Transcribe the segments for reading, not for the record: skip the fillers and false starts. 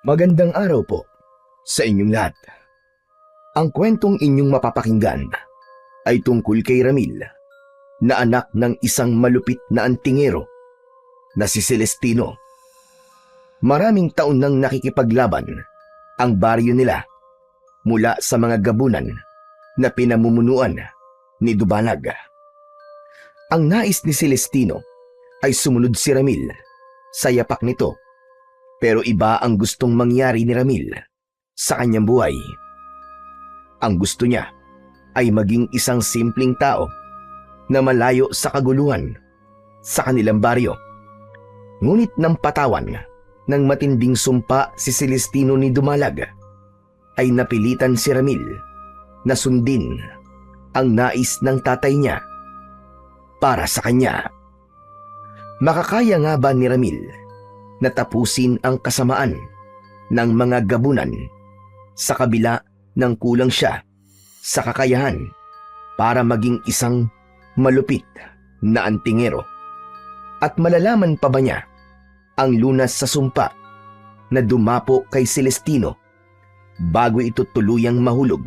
Magandang araw po sa inyong lahat. Ang kwentong inyong mapapakinggan ay tungkol kay Ramil, na anak ng isang malupit na antingero na si Celestino. Maraming taon nang nakikipaglaban ang baryo nila mula sa mga gabunan na pinamumunuan ni Dubanag. Ang nais ni Celestino ay sumunod si Ramil sa yapak nito. Pero iba ang gustong mangyari ni Ramil sa kanyang buhay. Ang gusto niya ay maging isang simpleng tao na malayo sa kaguluhan sa kanilang baryo. Ngunit nang patawan ng matinding sumpa si Celestino ni Dumalag, ay napilitan si Ramil na sundin ang nais ng tatay niya para sa kanya. Makakaya nga ba ni Ramil na tapusin ang kasamaan ng mga gabunan sa kabila ng kulang siya sa kakayahan para maging isang malupit na antingero? At malalaman pa ba niya ang lunas sa sumpa na dumapo kay Celestino bago ito tuluyang mahulog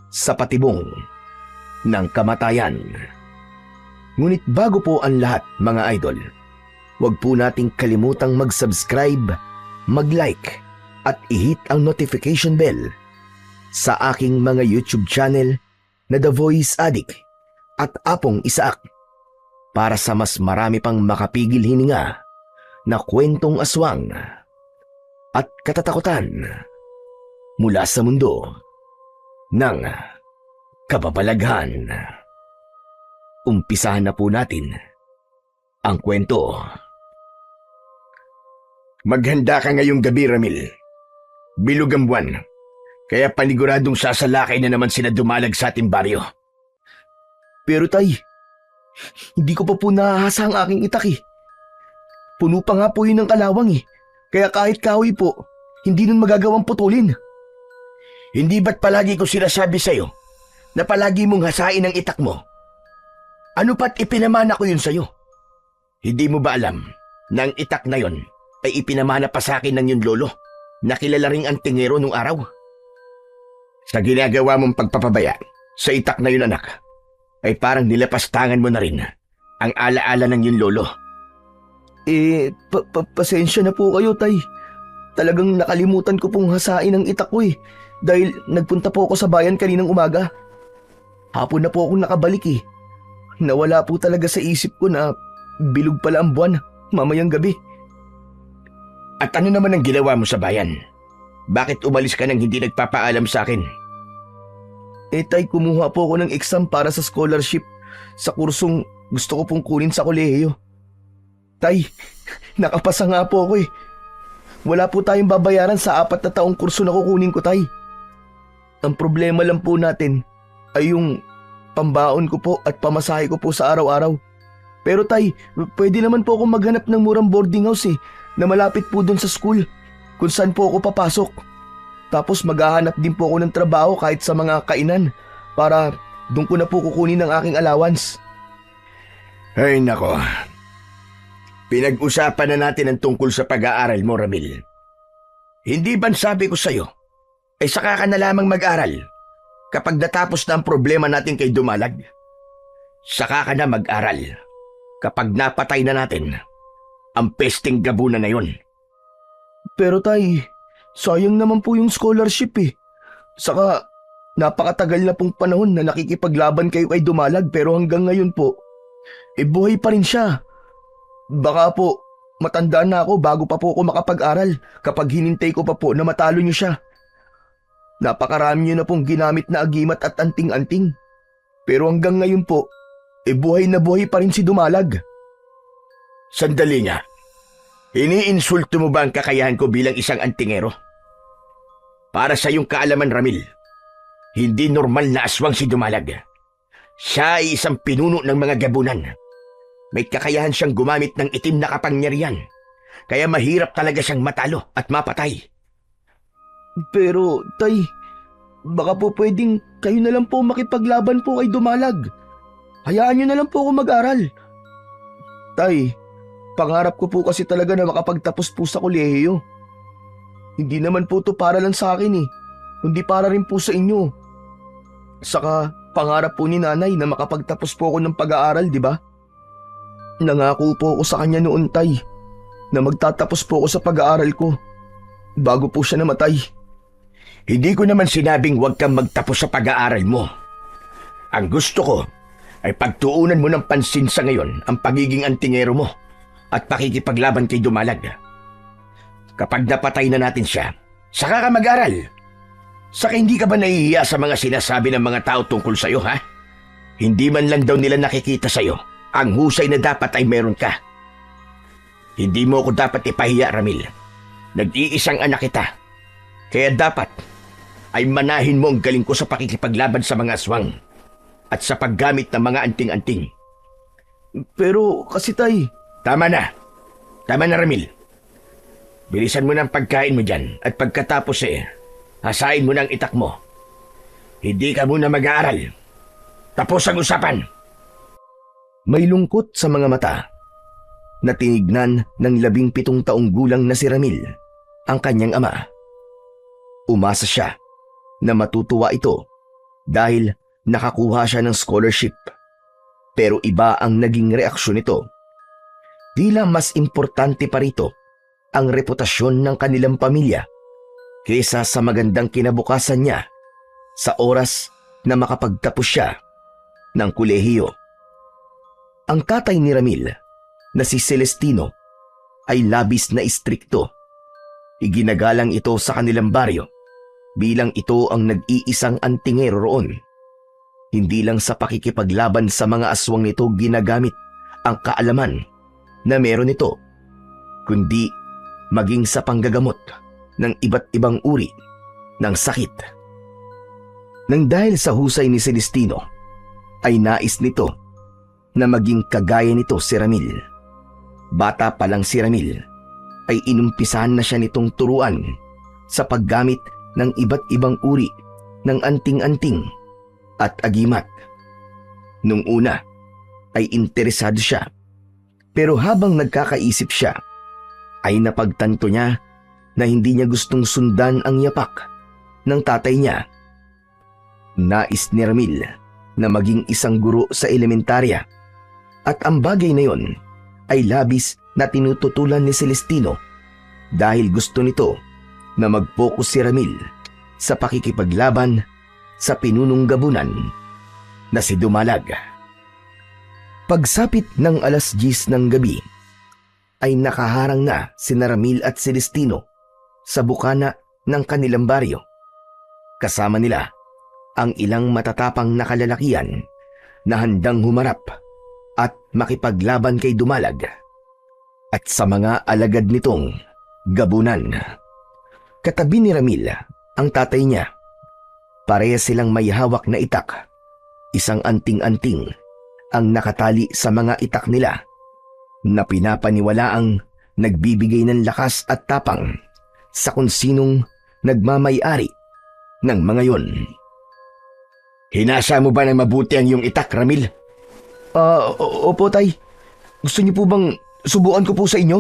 sa patibong ng kamatayan? Ngunit bago po ang lahat, mga idol, huwag po nating kalimutang mag-subscribe, mag-like at i-hit ang notification bell sa aking mga YouTube channel na The Voice Addict at Apong Isaak para sa mas marami pang makapigil hininga na kwentong aswang at katatakutan mula sa mundo ng kababalaghan. Umpisahan na po natin ang kwento. Maghanda ka ngayong gabi, Ramil. Bilog ang buwan, kaya paniguradong sasalakay na naman sila Dumalag sa ating baryo. Pero tay, hindi ko pa po nahahasa ang aking itak eh. Puno pa nga po yun ng kalawang eh. Kaya kahit kahoy po, hindi nun magagawang putulin. Hindi ba't palagi ko sinasabi sa'yo na palagi mong hasain ang itak mo? Ano pa't ipinamana ko yun sa'yo? Hindi mo ba alam na ang itak na yon ay ipinamana pa sa akin ng yung lolo na kilala ring antingero nung araw? Sa ginagawa mong pagpapabaya sa itak na yun, anak, ay parang nilapastangan mo na rin ang alaala ng yung lolo. Pasensya na po kayo, tay. Talagang nakalimutan ko pong hasain ang itak ko eh. Dahil nagpunta po ako sa bayan kaninang umaga. Hapon na po akong nakabalik eh. Nawala po talaga sa isip ko na bilog pala ang buwan mamayang gabi. At ano naman ang ginawa mo sa bayan? Bakit umalis ka nang hindi nagpapaalam sa akin? Tay, kumuha po ako ng exam para sa scholarship sa kursong gusto ko pong kunin sa kolehiyo. Tay, nakapasa nga po ako eh. Wala po tayong babayaran sa 4 na taong kurso na kukunin ko, tay. Ang problema lang po natin ay yung pambaon ko po at pamasahe ko po sa araw-araw. Pero tay, pwede naman po akong maghanap ng murang boarding house eh, na malapit po doon sa school, kung saan po ako papasok. Tapos maghahanap din po ako ng trabaho kahit sa mga kainan, para doon ko na po kukunin ang aking allowance. Ay nako, pinag-usapan na natin ang tungkol sa pag-aaral mo, Ramil. Hindi ba sabi ko sa'yo, ay saka ka na lamang mag-aral kapag natapos na ang problema natin kay Dumalag? Saka ka na mag-aral kapag napatay na natin ang pesting gabunan na yon. Pero tay, sayang naman po yung scholarship eh. Saka napakatagal na pong panahon na nakikipaglaban kayo kay Dumalag, pero hanggang ngayon po, buhay pa rin siya. Baka po matanda na ako bago pa po ako makapag-aral kapag hinintay ko pa po na matalo niyo siya. Napakarami niyo na pong ginamit na agimat at anting-anting. Pero hanggang ngayon po, buhay na buhay pa rin si Dumalag. Sandali nga. Iniinsulto mo ba ang kakayahan ko bilang isang antingero? Para sa iyong kaalaman, Ramil, hindi normal na aswang si Dumalag. Siya ay isang pinuno ng mga gabunan. May kakayahan siyang gumamit ng itim na kapangyarihan. Kaya mahirap talaga siyang matalo at mapatay. Pero, tay, baka po pwedeng kayo na lang po makipaglaban po kay Dumalag. Hayaan niyo na lang po ako mag-aral. Tay, pangarap ko po kasi talaga na makapagtapos po sa kolehiyo. Hindi naman po to para lang sa akin eh. Kundi para rin po sa inyo. Saka pangarap po ni nanay na makapagtapos po ako ng pag-aaral, di ba? Nangako po ako sa kanya noon, tay, na magtatapos po ako sa pag-aaral ko bago po siya namatay. Hindi ko naman sinabing huwag kang magtapos sa pag-aaral mo. Ang gusto ko ay pagtuunan mo ng pansin sa ngayon ang pagiging antingero mo at pakikipaglaban kay Dumalag. Kapag napatay na natin siya, saka ka mag-aral. Saka hindi ka ba nahihiya sa mga sinasabi ng mga tao tungkol sa'yo, ha? Hindi man lang daw nila nakikita sa'yo ang husay na dapat ay meron ka. Hindi mo ako dapat ipahiya, Ramil. Nag-iisang anak kita. Kaya dapat ay manahin mo ang galing ko sa pakikipaglaban sa mga aswang at sa paggamit ng mga anting-anting. Pero kasi tay... Tama na. Tama na, Ramil. Bilisan mo ng pagkain mo dyan at pagkatapos hasain mo ng itak mo. Hindi ka muna mag-aaral. Tapos ang usapan. May lungkot sa mga mata na tinignan ng 17 taong gulang na si Ramil ang kanyang ama. Umasa siya na matutuwa ito dahil nakakuha siya ng scholarship. Pero iba ang naging reaksyon nito. Tila mas importante pa rito ang reputasyon ng kanilang pamilya kaysa sa magandang kinabukasan niya sa oras na makapagtapos siya ng kolehiyo. Ang tatay ni Ramil na si Celestino ay labis na istrikto. Iginagalang ito sa kanilang baryo bilang ito ang nag-iisang antingero roon. Hindi lang sa pakikipaglaban sa mga aswang nito ginagamit ang kaalaman na meron ito, kundi maging sa panggagamot ng iba't ibang uri ng sakit. Nang dahil sa husay ni Celestino, ay nais nito na maging kagaya nito si Ramil. Bata pa lang si Ramil, ay inumpisahan na siya nitong turuan sa paggamit ng iba't ibang uri ng anting-anting at agimat. Nung una, ay interesado siya. Pero habang nagkakaisip siya, ay napagtanto niya na hindi niya gustong sundan ang yapak ng tatay niya. Nais ni Ramil na maging isang guro sa elementarya at ang bagay na yon ay labis na tinututulan ni Celestino dahil gusto nito na mag-focus si Ramil sa pakikipaglaban sa pinunong gabunan na si Dumalag. Pagsapit ng 10:00 ng gabi ay nakaharang na sina Ramil at Celestino sa bukana ng kanilang baryo. Kasama nila ang ilang matatapang na kalalakihan na handang humarap at makipaglaban kay Dumalag at sa mga alagad nitong gabunan. Katabi ni Ramil ang tatay niya. Parehas silang may hawak na itak. Isang anting-anting ang nakatali sa mga itak nila na pinapaniwalaang nagbibigay ng lakas at tapang sa kung sinong nagmamay-ari ng mga yon. Hinasa mo ba ng mabuti ang iyong itak, Ramil? Opo tay. Gusto niyo po bang subukan ko po sa inyo?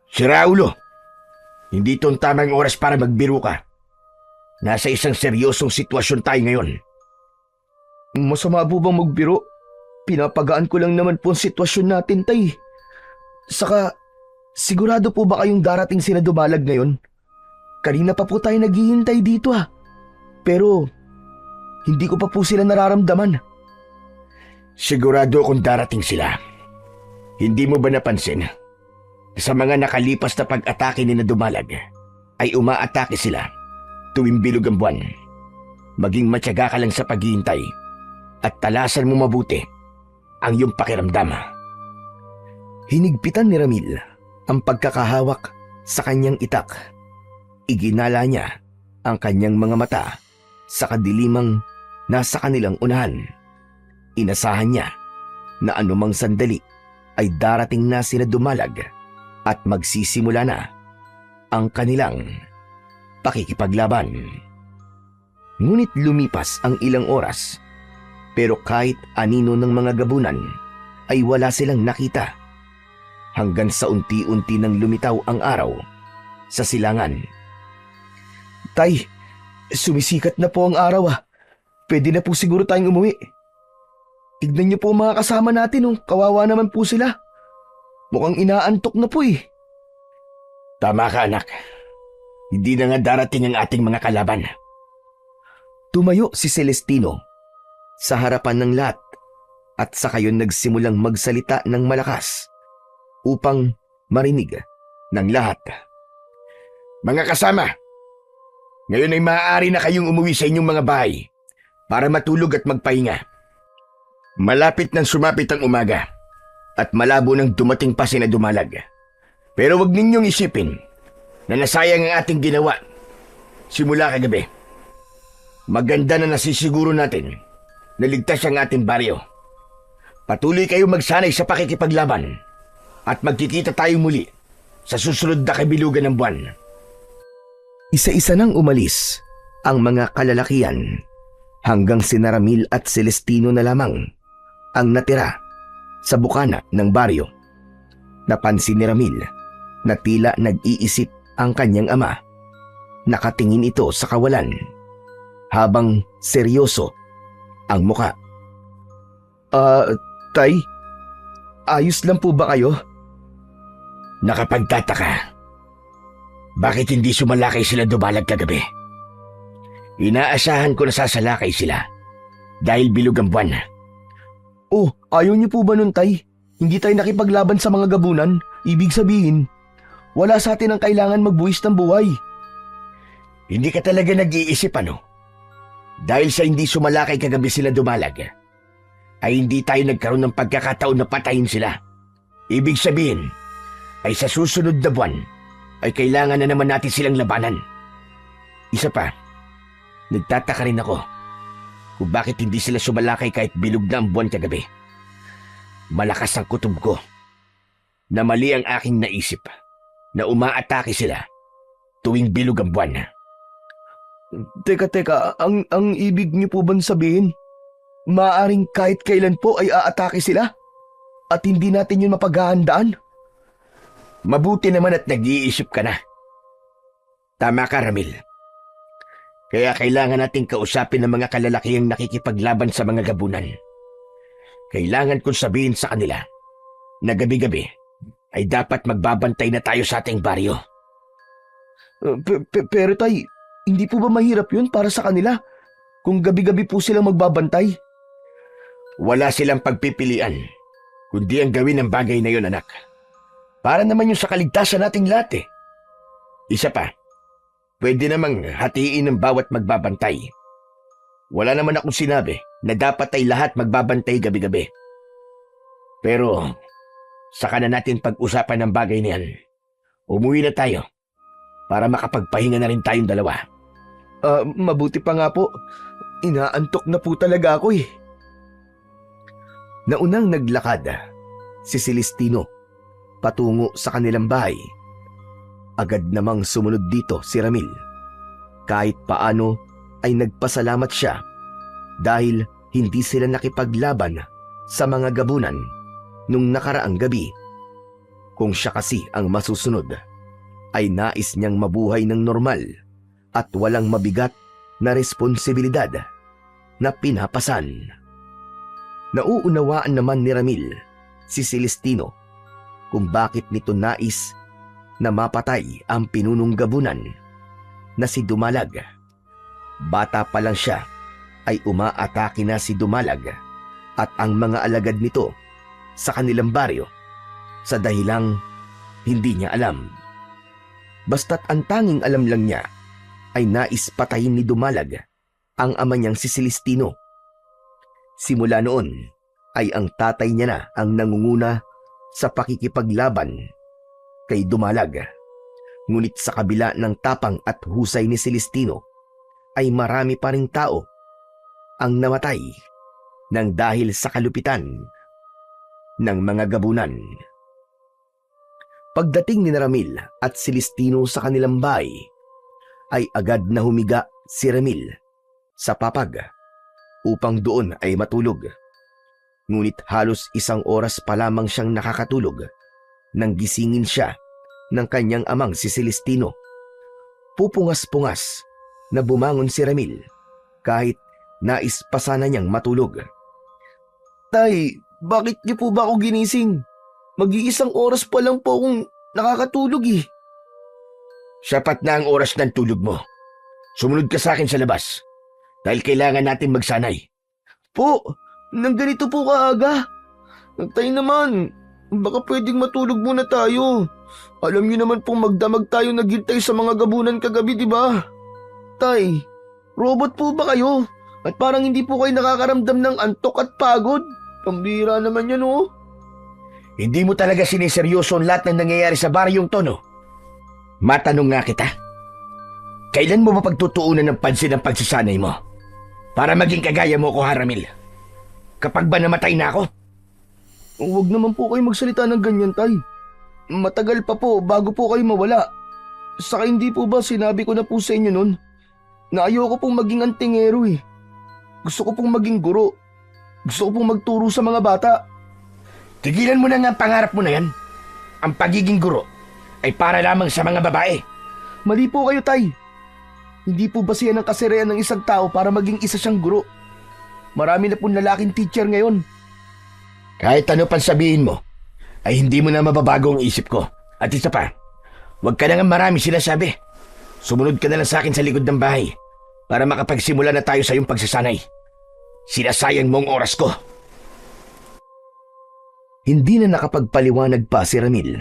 Si Raulo, hindi ito ang tamang oras para magbiro ka. Nasa isang seryosong sitwasyon tayo ngayon. Masama po bang magbiro? Pinapagaan ko lang naman po ang sitwasyon natin, tay. Saka, sigurado po ba kayong darating sila Dumalag ngayon? Kanina pa po tayo naghihintay dito Pero, hindi ko pa po sila nararamdaman. Sigurado akong darating sila. Hindi mo ba napansin? Sa mga nakalipas na pag-atake ni na Dumalag, ay umaatake sila tuwing bilog ang buwan. Maging matyaga ka lang sa paghihintay at talasan mo mabuti ang iyong pakiramdam. Hinigpitan ni Ramil ang pagkakahawak sa kanyang itak. Iginala niya ang kanyang mga mata sa kadilimang nasa kanilang unahan. Inasahan niya na anumang sandali ay darating na sila Dumalag at magsisimula na ang kanilang pakikipaglaban. Ngunit lumipas ang ilang oras, pero kahit anino ng mga gabunan ay wala silang nakita hanggang sa unti-unti nang lumitaw ang araw sa silangan Tay, sumisikat na po ang araw ah. Pwede na po siguro tayong umuwi. Tignan niyo po ang mga kasama natin oh. Kawawa naman po sila. Mukhang inaantok na po eh. Tama ka, anak. Hindi na nga darating ang ating mga kalaban. Tumayo si Celestino sa harapan ng lahat at saka yun nagsimulang magsalita ng malakas upang marinig ng lahat. Mga kasama, ngayon ay maaari na kayong umuwi sa inyong mga bahay para matulog at magpahinga. Malapit nang sumapit ang umaga at malabo nang dumating pa sina Dumalag. Pero wag ninyong isipin na nasayang ang ating ginawa simula kagabi. Maganda na nasisiguro natin na ligtas ang ating baryo. Patuloy kayong magsanay sa pakikipaglaban at magkikita tayo muli sa susunod na kabilugan ng buwan. Isa-isa nang umalis ang mga kalalakian hanggang sina Ramil at Celestino na lamang ang natira sa bukana ng baryo. Napansin ni Ramil na tila nag-iisip ang kanyang ama. Nakatingin ito sa kawalan habang seryoso ang muka. Tay, ayos lang po ba kayo? Nakapagtataka. Bakit hindi sumalakay sila Dumalag kagabi? Inaasahan ko na sasalakay sila dahil bilog ang buwan. Oh, ayaw niyo po ba nun, Tay? Hindi tayo nakipaglaban sa mga gabunan. Ibig sabihin, wala sa atin ang kailangan magbuwis ng buhay. Hindi ka talaga nag-iisip ano? Dahil sa hindi sumalakay kagabi sila Dumalag, ay hindi tayo nagkaroon ng pagkakataon na patayin sila. Ibig sabihin, ay sa susunod na buwan, ay kailangan na naman natin silang labanan. Isa pa, nagtataka rin ako kung bakit hindi sila sumalakay kahit bilog na ang buwan kagabi. Malakas ang kutob ko na mali ang aking naisip na umaatake sila tuwing bilog ang buwan. Teka, ang ibig niyo po bang sabihin, maaaring kahit kailan po ay aatake sila at hindi natin yun mapaghahandaan? Mabuti naman at nag-iisip ka na. Tama ka, Ramil. Kaya kailangan nating kausapin ng mga kalalakihang nakikipaglaban sa mga gabunan. Kailangan kong sabihin sa kanila na gabi-gabi ay dapat magbabantay na tayo sa ating baryo. Pero Tay, hindi po ba mahirap yun para sa kanila kung gabi-gabi po silang magbabantay? Wala silang pagpipilian kundi ang gawin ng bagay na yun, anak. Para naman yung sa kaligtasan nating lahat eh. Isa pa, pwede namang hatiin ng bawat magbabantay. Wala naman akong sinabi na dapat ay lahat magbabantay gabi-gabi. Pero, saka na natin pag-usapan ng bagay na yan. Umuwi na tayo para makapagpahinga na rin tayong dalawa. Mabuti pa nga po. Inaantok na po talaga ako eh. Naunang naglakad si Celestino patungo sa kanilang bahay. Agad namang sumunod dito si Ramil. Kahit paano ay nagpasalamat siya dahil hindi sila nakipaglaban sa mga gabunan nung nakaraang gabi. Kung siya kasi ang masusunod, ay nais niyang mabuhay ng normal at walang mabigat na responsibilidad na pinapasan. Nauunawaan naman ni Ramil si Celestino kung bakit nito nais na mapatay ang pinunong gabunan na si Dumalag. Bata pa lang siya ay umaatake na si Dumalag at ang mga alagad nito sa kanilang baryo sa dahilang hindi niya alam. Basta't ang tanging alam lang niya ay nais patayin ni Dumalag ang ama niyang si Celestino. Simula noon ay ang tatay niya na ang nangunguna sa pakikipaglaban kay Dumalag. Ngunit sa kabila ng tapang at husay ni Celestino ay marami pa ring tao ang namatay nang dahil sa kalupitan ng mga gabunan. Pagdating ni Ramil at Celestino sa kanilang bahay, ay agad na humiga si Ramil sa papag upang doon ay matulog. Ngunit halos 1 oras pa lamang siyang nakakatulog nang gisingin siya ng kanyang amang si Celestino. Pupungas-pungas na bumangon si Ramil kahit nais pa sana niyang matulog. Tay, bakit niyo po ba ako ginising? Mag-iisang oras pa lang po akong nakakatulog eh. Sapat na ang oras ng tulog mo. Sumunod ka sa akin sa labas dahil kailangan natin magsanay. Po, nang ganito po kaaga. Tay naman, baka pwedeng matulog muna tayo. Alam niyo naman pong magdamag tayo naghintay sa mga gabunan kagabi, di ba? Tay, robot po ba kayo? At parang hindi po kayo nakakaramdam ng antok at pagod? Pambira naman yan, oh. Hindi mo talaga siniseryoso ang lahat ng nangyayari sa baryong to, no? Matanong nga kita. Kailan mo mapagtutuunan ng pansin ang pagsasanay mo? Para maging kagaya mo ko, Haramil. Kapag ba namatay na ako? Huwag naman po kayo magsalita ng ganyan, Tay. Matagal pa po bago po kayo mawala. Saka hindi po ba sinabi ko na po sa inyo nun na ayoko pong maging antingero eh. Gusto ko pong maging guro. Gusto ko pong magturo sa mga bata. Tigilan mo na nga ang pangarap mo na yan. Ang pagiging guro ay para lamang sa mga babae. Mali po kayo, Tay. Hindi po ba siya ng kasirayan ng isang tao para maging isa siyang guro? Marami na pong lalaking teacher ngayon. Kahit ano pang sabihin mo, ay hindi mo na mababago ang isip ko. At isa pa, huwag ka na nga marami sinasabi. Sumunod ka na lang sa akin sa likod ng bahay para makapagsimula na tayo sa iyong pagsasanay. Sinasayang mo ang oras ko. Hindi na nakapagpaliwanag pa si Ramil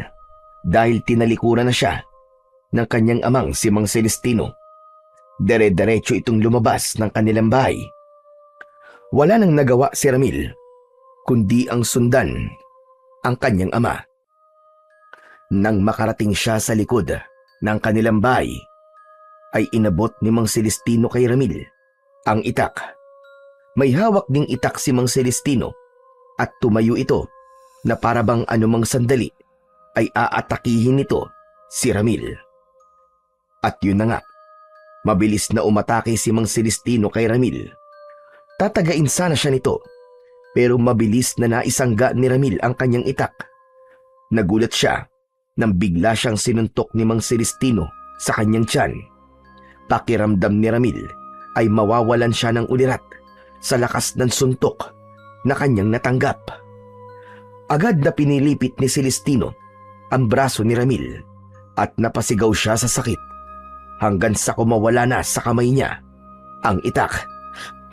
dahil tinalikuran na siya ng kanyang amang si Mang Celestino. Dere-derecho itong lumabas ng kanilang bahay. Wala nang nagawa si Ramil kundi ang sundan ang kanyang ama. Nang makarating siya sa likod ng kanilang bahay, ay inabot ni Mang Celestino kay Ramil ang itak. May hawak ding itak si Mang Celestino at tumayo ito na parabang anumang sandali ay aatakihin nito si Ramil. At yun na nga, mabilis na umatake si Mang Celestino kay Ramil. Tatagain sana siya nito, pero mabilis na naisangga ni Ramil ang kanyang itak. Nagulat siya nang bigla siyang sinuntok ni Mang Celestino sa kanyang tiyan. Pakiramdam ni Ramil ay mawawalan siya ng ulirat sa lakas ng suntok na kanyang natanggap. Agad na pinilipit ni Celestino ang braso ni Ramil at napasigaw siya sa sakit hanggang sa kumawala na sa kamay niya ang itak.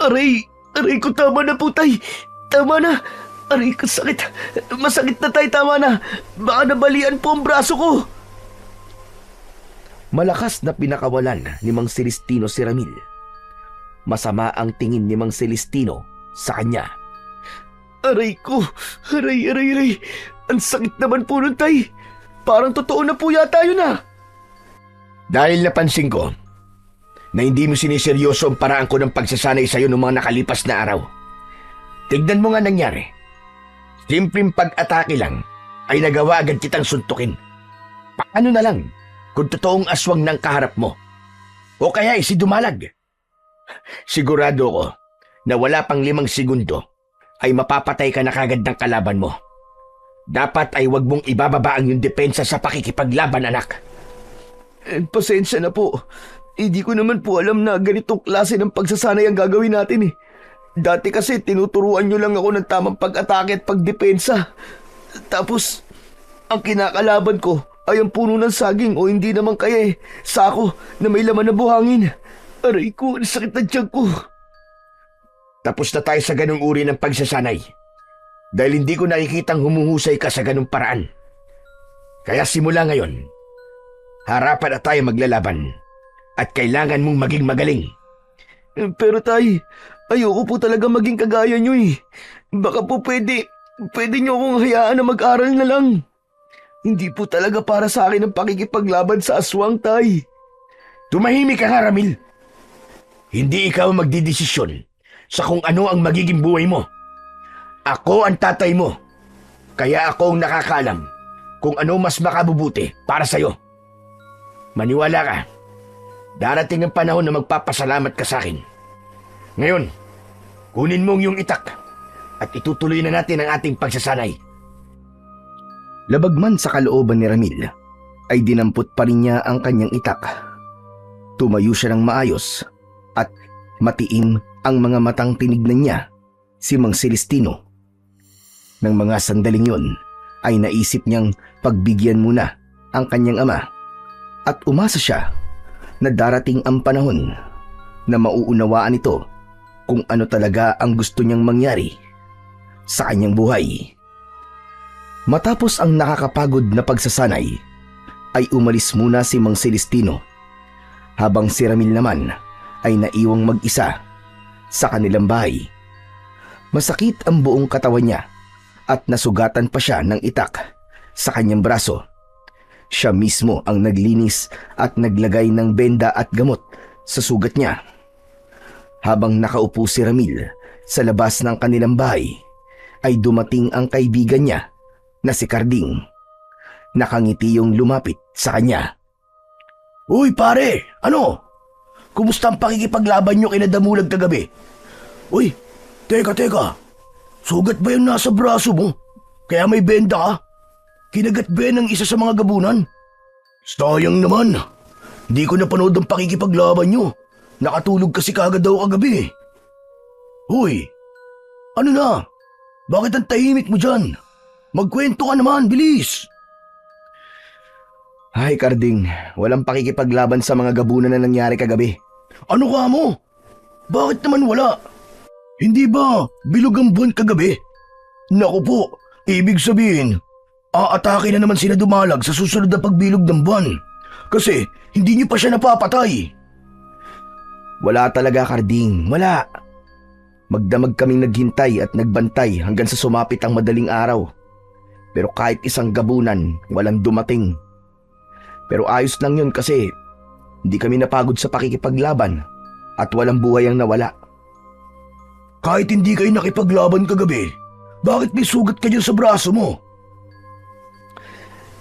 Aray! Aray ko, tama na po, Tay! Tama na! Aray ko, sakit! Masakit na, Tay! Tama na! Baka nabalian po ang braso ko! Malakas na pinakawalan ni Mang Celestino si Ramil. Masama ang tingin ni Mang Celestino sa kanya. Aray ko! Aray, aray, aray! Ang sakit naman po nun, Tay! Parang totoo na po yata yun, ah! Dahil napansin ko na hindi mo siniseryoso ang paraan ko ng pagsasanay sa iyo noong mga nakalipas na araw. Tignan mo nga nangyari. Simpleng pag-atake lang ay nagawa agad kitang suntukin. Paano na lang kung totoong aswang ng kaharap mo? O kaya si Dumalag? Sigurado ko na wala pang 5 segundo ay mapapatay ka na kagad ng kalaban mo. Dapat ay wag mong ibababa ang iyong depensa sa pakikipaglaban, anak. Pasensya na po. Hindi ko naman po alam na ganitong klase ng pagsasanay ang gagawin natin eh. Dati kasi tinuturuan nyo lang ako ng tamang pag-atake at pagdepensa. Tapos, ang kinakalaban ko ay ang puno ng saging o hindi naman kaya sako na may laman na buhangin. Aray ko, ang sakit na tiyan ko. Tapos na tayo sa ganung uri ng pagsasanay. Dahil hindi ko nakikitang humuhusay ka sa ganung paraan. Kaya simula ngayon, harapan na tayo maglalaban. At kailangan mong maging magaling. Pero Tay, ayoko po talaga maging kagaya nyo eh. Baka po pwede nyo akong hayaan na mag-aral na lang. Hindi po talaga para sa akin ang pakikipaglaban sa aswang, Tay. Tumahimik ka nga, Ramil. Hindi ikaw magdidesisyon sa kung ano ang magiging buhay mo. Ako ang tatay mo. Kaya ako ang nakakaalam kung ano mas makabubuti para sa'yo. Maniwala ka. Darating ang panahon na magpapasalamat ka sa akin. Ngayon, kunin mo yung itak at itutuloy na natin ang ating pagsasanay. Labag man sa kalooban ni Ramil, ay dinampot pa rin niya ang kanyang itak. Tumayo siya ng maayos at matiim ang mga matang tinignan niya si Mang Celestino. Nang mga sandaling yon ay naisip niyang pagbigyan muna ang kanyang ama at umasa siya na darating ang panahon na mauunawaan ito kung ano talaga ang gusto niyang mangyari sa kanyang buhay. Matapos ang nakakapagod na pagsasanay, ay umalis muna si Mang Celestino, habang si Ramil naman ay naiwang mag-isa sa kanilang bahay. Masakit ang buong katawan niya at nasugatan pa siya ng itak sa kanyang braso. Siya mismo ang naglinis at naglagay ng benda at gamot sa sugat niya. Habang nakaupo si Ramil sa labas ng kanilang bahay, ay dumating ang kaibigan niya na si Carding. Nakangiti yung lumapit sa kanya. Uy pare, ano? Kumusta ang pakikipaglaban nyo kina Damulag kagabi? Uy, teka. Sugat ba yung nasa braso mo? Kaya may benda ka? Kinagat ba yan ng isa sa mga gabunan? Sayang naman. Hindi ko napanood ang pakikipaglaban nyo. Nakatulog kasi kagad daw kagabi. Uy, ano na? Bakit ang tahimik mo dyan? Magkwento ka naman, bilis! Ay, Carding, walang pakikipaglaban sa mga gabunan na nangyari kagabi. Ano ka mo? Bakit naman wala? Hindi ba bilog ang buwan kagabi? Naku po, ibig sabihin, aatake na naman sila Dumalag sa susunod na pagbilog ng buwan. Kasi hindi niyo pa siya napapatay. Wala talaga, Carding, wala. Magdamag kaming naghintay at nagbantay hanggang sa sumapit ang madaling araw. Pero kahit isang gabunan, walang dumating. Pero ayos lang yun kasi hindi kami napagod sa pakikipaglaban at walang buhay ang nawala. Kahit hindi kayo nakipaglaban kagabi, bakit may sugat ka dyan sa braso mo?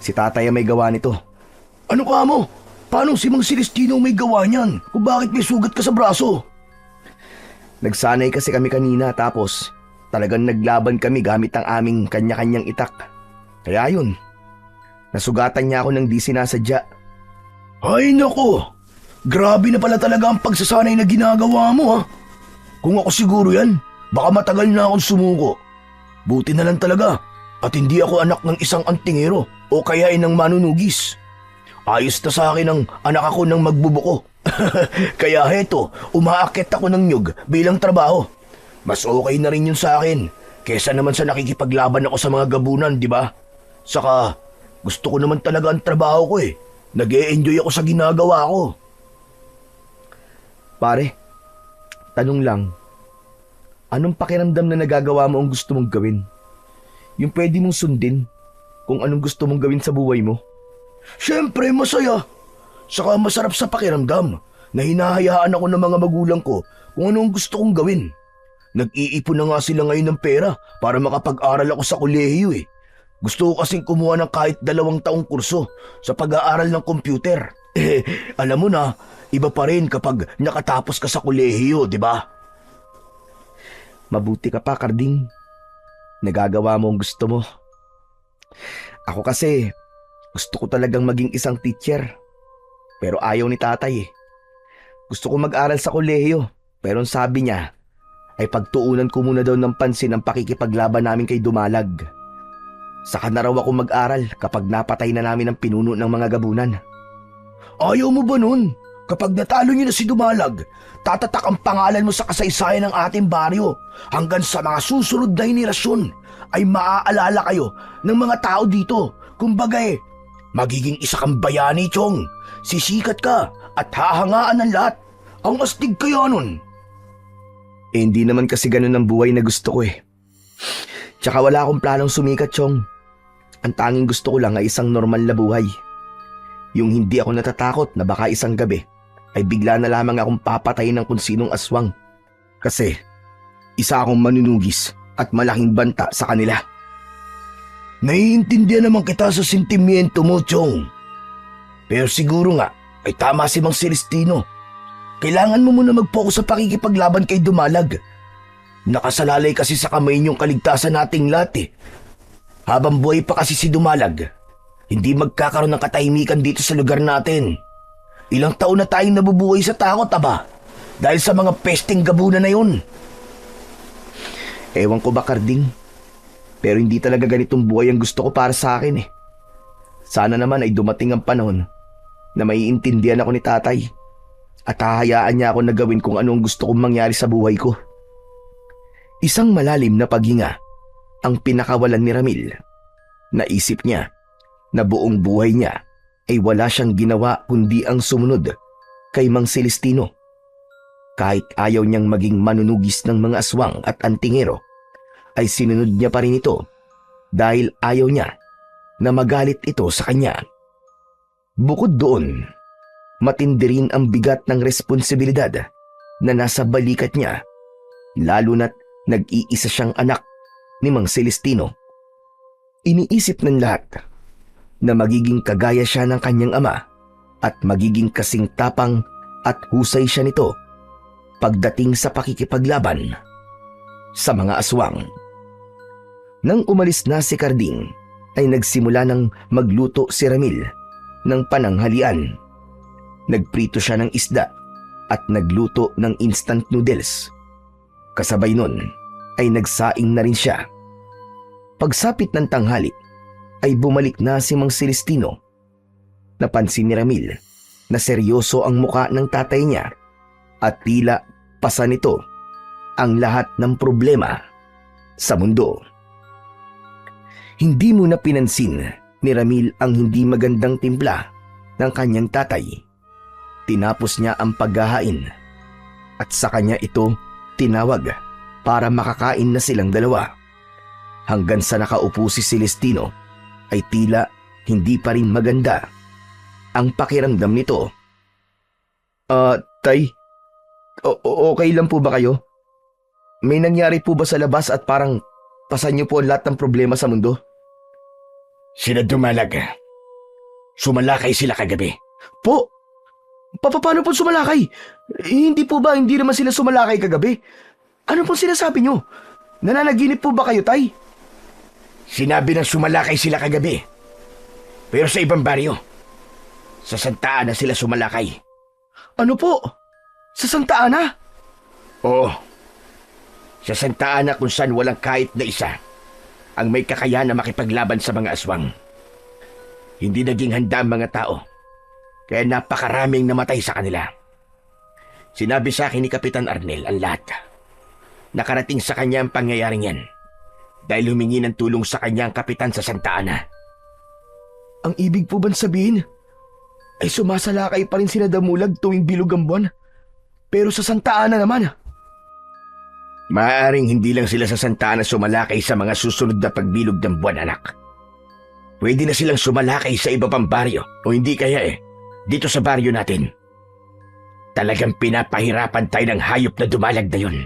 Si tatay ang may gawa nito. Ano ka mo? Paano si Mang Celestino may gawa niyan kung bakit may sugat ka sa braso? Nagsanay kasi kami kanina tapos talagang naglaban kami gamit ang aming kanya-kanyang itak. Kaya yun, nasugatan niya ako ng di sinasadya. Ay nako, grabe na pala talaga ang pagsasanay na ginagawa mo ha. Kung ako siguro yan, baka matagal na akong sumuko. Buti na lang talaga at hindi ako anak ng isang antingero o kaya inang manunugis. Ayos na sa akin ang anak ako ng magbubuko. Kaya heto, umaakit ako ng nyug bilang trabaho. Mas okay na rin yun sa akin kesa naman sa nakikipaglaban ako sa mga gabunan, di ba? Saka, gusto ko naman talaga ang trabaho ko eh. Nag-e-enjoy ako sa ginagawa ko. Pare, tanong lang, anong pakiramdam na nagagawa mo ang gusto mong gawin? Yung pwede mong sundin kung anong gusto mong gawin sa buhay mo? Siyempre, masaya. Saka masarap sa pakiramdam na hinahayaan ako ng mga magulang ko kung anong gusto kong gawin. Nag-iipon na nga sila ngayon ng pera para makapag-aral ako sa kolehiyo eh. Gusto ko kasing kumuha ng kahit 2 taong kurso sa pag-aaral ng computer. Alam mo na, iba pa rin kapag nakatapos ka sa kolehiyo, di ba? Mabuti ka pa, Carding. Nagagawa mo ang gusto mo. Ako kasi, gusto ko talagang maging isang teacher. Pero ayaw ni tatay eh. Gusto ko mag-aral sa kolehiyo, pero ang sabi niya ay pagtuunan ko muna daw ng pansin ang pakikipaglaban namin kay Dumalag. Saka na raw ako mag-aral kapag napatay na namin ang pinuno ng mga gabunan. Ayaw mo ba nun? Kapag natalo niyo na si Dumalag, tatatak ang pangalan mo sa kasaysayan ng ating baryo hanggang sa mga susunod na henerasyon ay maaalala kayo ng mga tao dito. Kumbaga magiging isa kang bayani, Chong. Sisikat ka at hahangaan ng lahat. Ang astig kaya nun. Hindi naman kasi ganun ang buhay na gusto ko eh. Tsaka wala akong planong sumikat, Chong. Ang tanging gusto ko lang ay isang normal na buhay. Yung hindi ako natatakot na baka isang gabi ay bigla na lamang akong papatayin ng kung sinong aswang. Kasi isa akong manunugis at malaking banta sa kanila. Naiintindihan naman kita sa sentimiento mo, Chong. Pero siguro nga ay tama si Mang Celestino. Kailangan mo muna mag-focus sa pakikipaglaban kay Dumalag. Nakasalalay kasi sa kamay niyong kaligtasan nating lahat eh. Habang buhay pa kasi si Dumalag, hindi magkakaroon ng katahimikan dito sa lugar natin. Ilang taon na tayong nabubuhay sa takot, aba. Dahil sa mga pesting gabunan na yun. Ewan ko ba, Karding? Pero hindi talaga ganitong buhay ang gusto ko para sa akin eh. Sana naman ay dumating ang panahon na maiintindihan ako ni tatay at hahayaan niya ako na gawin kung ano ang gusto kong mangyari sa buhay ko. Isang malalim na paghinga ang pinakawalan ni Ramil. Naisip niya na buong buhay niya ay wala siyang ginawa kundi ang sumunod kay Mang Celestino. Kahit ayaw niyang maging manunugis ng mga aswang at antingero, ay sinunod niya pa rin ito dahil ayaw niya na magalit ito sa kanya. Bukod doon, matindi rin ang bigat ng responsibilidad na nasa balikat niya, lalo na't nag-iisa siyang anak ni Mang Celestino. Iniisip ng lahat na magiging kagaya siya ng kanyang ama at magiging kasing tapang at husay siya nito pagdating sa pakikipaglaban sa mga aswang. Nang umalis na si Karding, ay nagsimula ng magluto si Ramil ng pananghalian. Nagprito siya ng isda at nagluto ng instant noodles. Kasabay nun ay nagsaing na rin siya. Pagsapit ng tanghali ay bumalik na si Mang Celestino. Napansin ni Ramil na seryoso ang muka ng tatay niya at tila pasa nito ang lahat ng problema sa mundo. Hindi mo na pinansin ni Ramil ang hindi magandang timpla ng kanyang tatay. Tinapos niya ang paghahain at sa kanya ito tinawag para makakain na silang dalawa. Hanggang sa nakaupo si Celestino ay tila hindi pa rin maganda ang pakiramdam nito. Tay, okay lang po ba kayo? May nangyari po ba sa labas at parang pasan niyo po ang lahat ng problema sa mundo? Sila Dumalag. Sumalakay sila kagabi. Po? Paano po sumalakay? Hindi naman sila sumalakay kagabi. Ano pong sinasabi niyo? Nananaginip po ba kayo, Tay? Sinabi ng sumalakay sila kagabi. Pero sa ibang baryo. Sa Santa Ana sila sumalakay. Ano po? Sa Santa Ana? Oo. Sa Santa Ana kung saan walang kahit na isa ang may kakayahan na makipaglaban sa mga aswang. Hindi naging handa ang mga tao, kaya napakaraming namatay sa kanila. Sinabi sa akin ni Kapitan Arnel ang lahat. Nakarating sa kanya ang pangyayaring yan dahil humingi ng tulong sa kanya ang kapitan sa Santa Ana. Ang ibig po bang sabihin ay sumasalakay pa rin sina Damulag tuwing bilog ang buwan? Pero sa Santa Ana naman? Maaaring hindi lang sila sa Santa Ana sumalakay sa mga susunod na pagbilog ng buwan, anak. Pwede na silang sumalakay sa iba pang baryo o hindi kaya dito sa baryo natin. Talagang pinapahirapan tayo ng hayop na Dumalag na yun.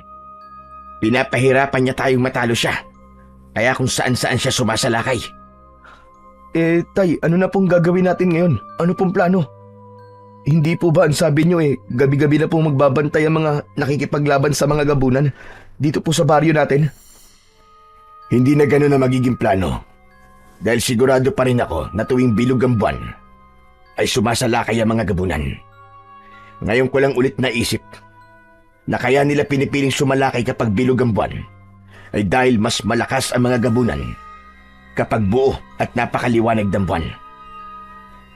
Pinapahirapan niya tayong matalo siya. Kaya kung saan-saan siya sumasalakay. Tay, ano na pong gagawin natin ngayon? Ano pong plano? Hindi po ba ang sabi niyo gabi-gabi na pong magbabantay ang mga nakikipaglaban sa mga gabunan dito po sa baryo natin? Hindi na gano'n na magiging plano. Dahil sigurado pa rin ako na tuwing bilog ang buwan ay sumasalakay ang mga gabunan. Ngayon ko lang ulit naisip na kaya nila pinipiling sumalakay kapag bilog ang buwan ay dahil mas malakas ang mga gabunan kapag buo at napakaliwanag ng buwan.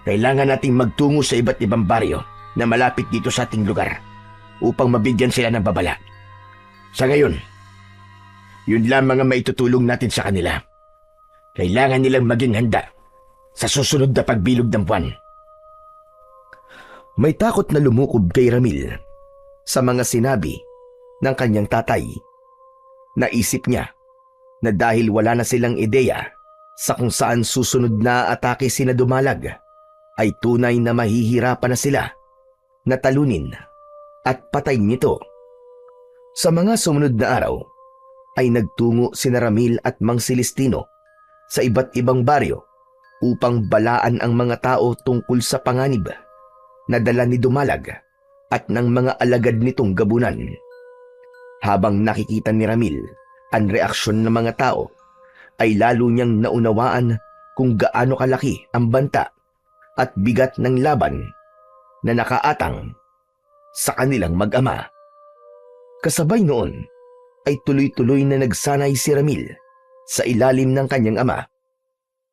Kailangan nating magtungo sa iba't ibang baryo na malapit dito sa ating lugar upang mabigyan sila ng babala. Sa ngayon, yun lamang ang maitutulong natin sa kanila. Kailangan nilang maging handa sa susunod na pagbilog ng buwan. May takot na lumukob kay Ramil sa mga sinabi ng kanyang tatay. Naisip niya na dahil wala na silang ideya sa kung saan susunod na atake sina Dumalag, ay tunay na mahihirapan na sila na talunin at patayin nito. Sa mga sumunod na araw ay nagtungo sina Ramil at Mang Celestino sa iba't ibang baryo upang balaan ang mga tao tungkol sa panganib na dala ni Dumalag at ng mga alagad nitong gabunan. Habang nakikita ni Ramil ang reaksyon ng mga tao, ay lalo niyang naunawaan kung gaano kalaki ang banta at bigat ng laban na nakaatang sa kanilang mag-ama. Kasabay noon ay tuloy-tuloy na nagsanay si Ramil sa ilalim ng kanyang ama.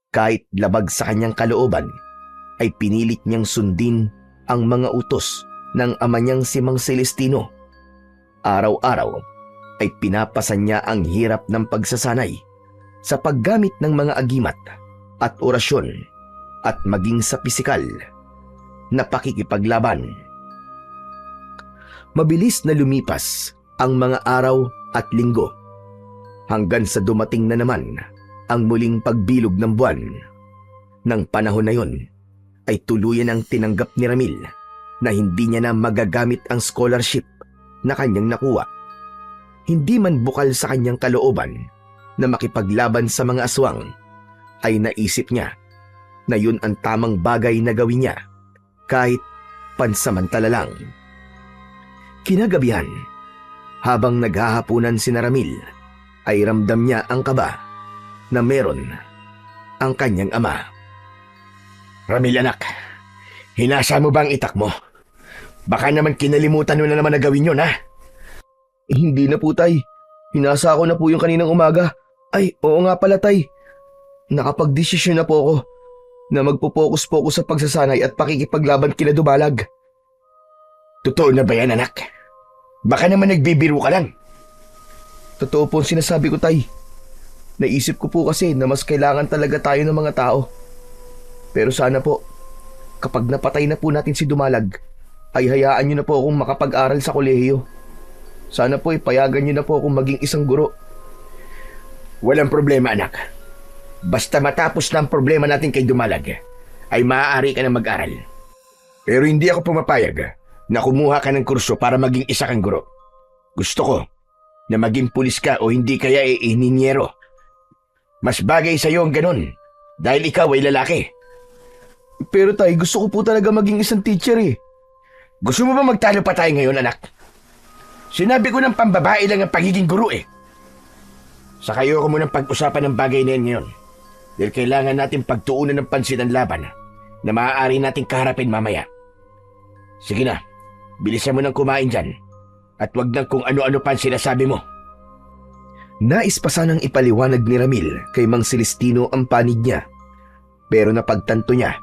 Kahit labag sa kanyang kalooban, ay pinilit niyang sundin ang mga utos ng ama niyang si Mang Celestino. Araw-araw ay pinapasan niya ang hirap ng pagsasanay sa paggamit ng mga agimat at orasyon at maging sa pisikal na pakikipaglaban. Mabilis na lumipas ang mga araw at linggo hanggang sa dumating na naman ang muling pagbilog ng buwan. Nang panahon na yon ay tuluyan ang tinanggap ni Ramil na hindi niya na magagamit ang scholarship na kanyang nakuha. Hindi man bukal sa kanyang kalooban na makipaglaban sa mga aswang, ay naisip niya na yun ang tamang bagay na gawin niya kahit pansamantala lang. Kinagabihan, habang naghahapunan si Ramil, ay ramdam niya ang kaba na meron ang kanyang ama. Ramil anak, hinasa mo ba ang itak mo? Baka naman kinalimutan mo na naman na gawin yun, ha? Hindi na po, tay. Hinasa ko na po yung kaninang umaga. Ay, oo nga pala, tay. Nakapag-desisyon na po ako na magpo-focus sa pagsasanay at pakikipaglaban kina Dumalag. Totoo na ba yan, anak? Baka naman nagbibiro ka lang. Totoo po ang sinasabi ko, tay. Naisip ko po kasi na mas kailangan talaga tayo ng mga tao. Pero sana po, kapag napatay na po natin si Dumalag, ay hayaan niyo na po akong makapag-aral sa kolehiyo. Sana po ipayagan niyo na po akong maging isang guro. Walang problema, anak. Basta matapos na ang problema natin kay Dumalag, ay maaari ka na mag-aral. Pero hindi ako pumapayag na kumuha ka ng kurso para maging isa kang guro. Gusto ko na maging pulis ka o hindi kaya ininyero. Mas bagay sa iyo ang ganun dahil ikaw ay lalaki. Pero tay, gusto ko po talaga maging isang teacher eh. Gusto mo ba magtalo pa tayo ngayon, anak? Sinabi ko ng pambabae lang ang pagiging guro eh. Sa kayo ko munang pag-usapan ng bagay na yan ngayon. Dahil kailangan natin pagtuunan ng pansin ang laban na maaari nating kaharapin mamaya. Sige na, bilisan mo nang kumain dyan. At wag nang kung ano-ano pa ang sinasabi mo. Nais pa sanang ipaliwanag ni Ramil kay Mang Celestino ang panig niya. Pero napagtanto niya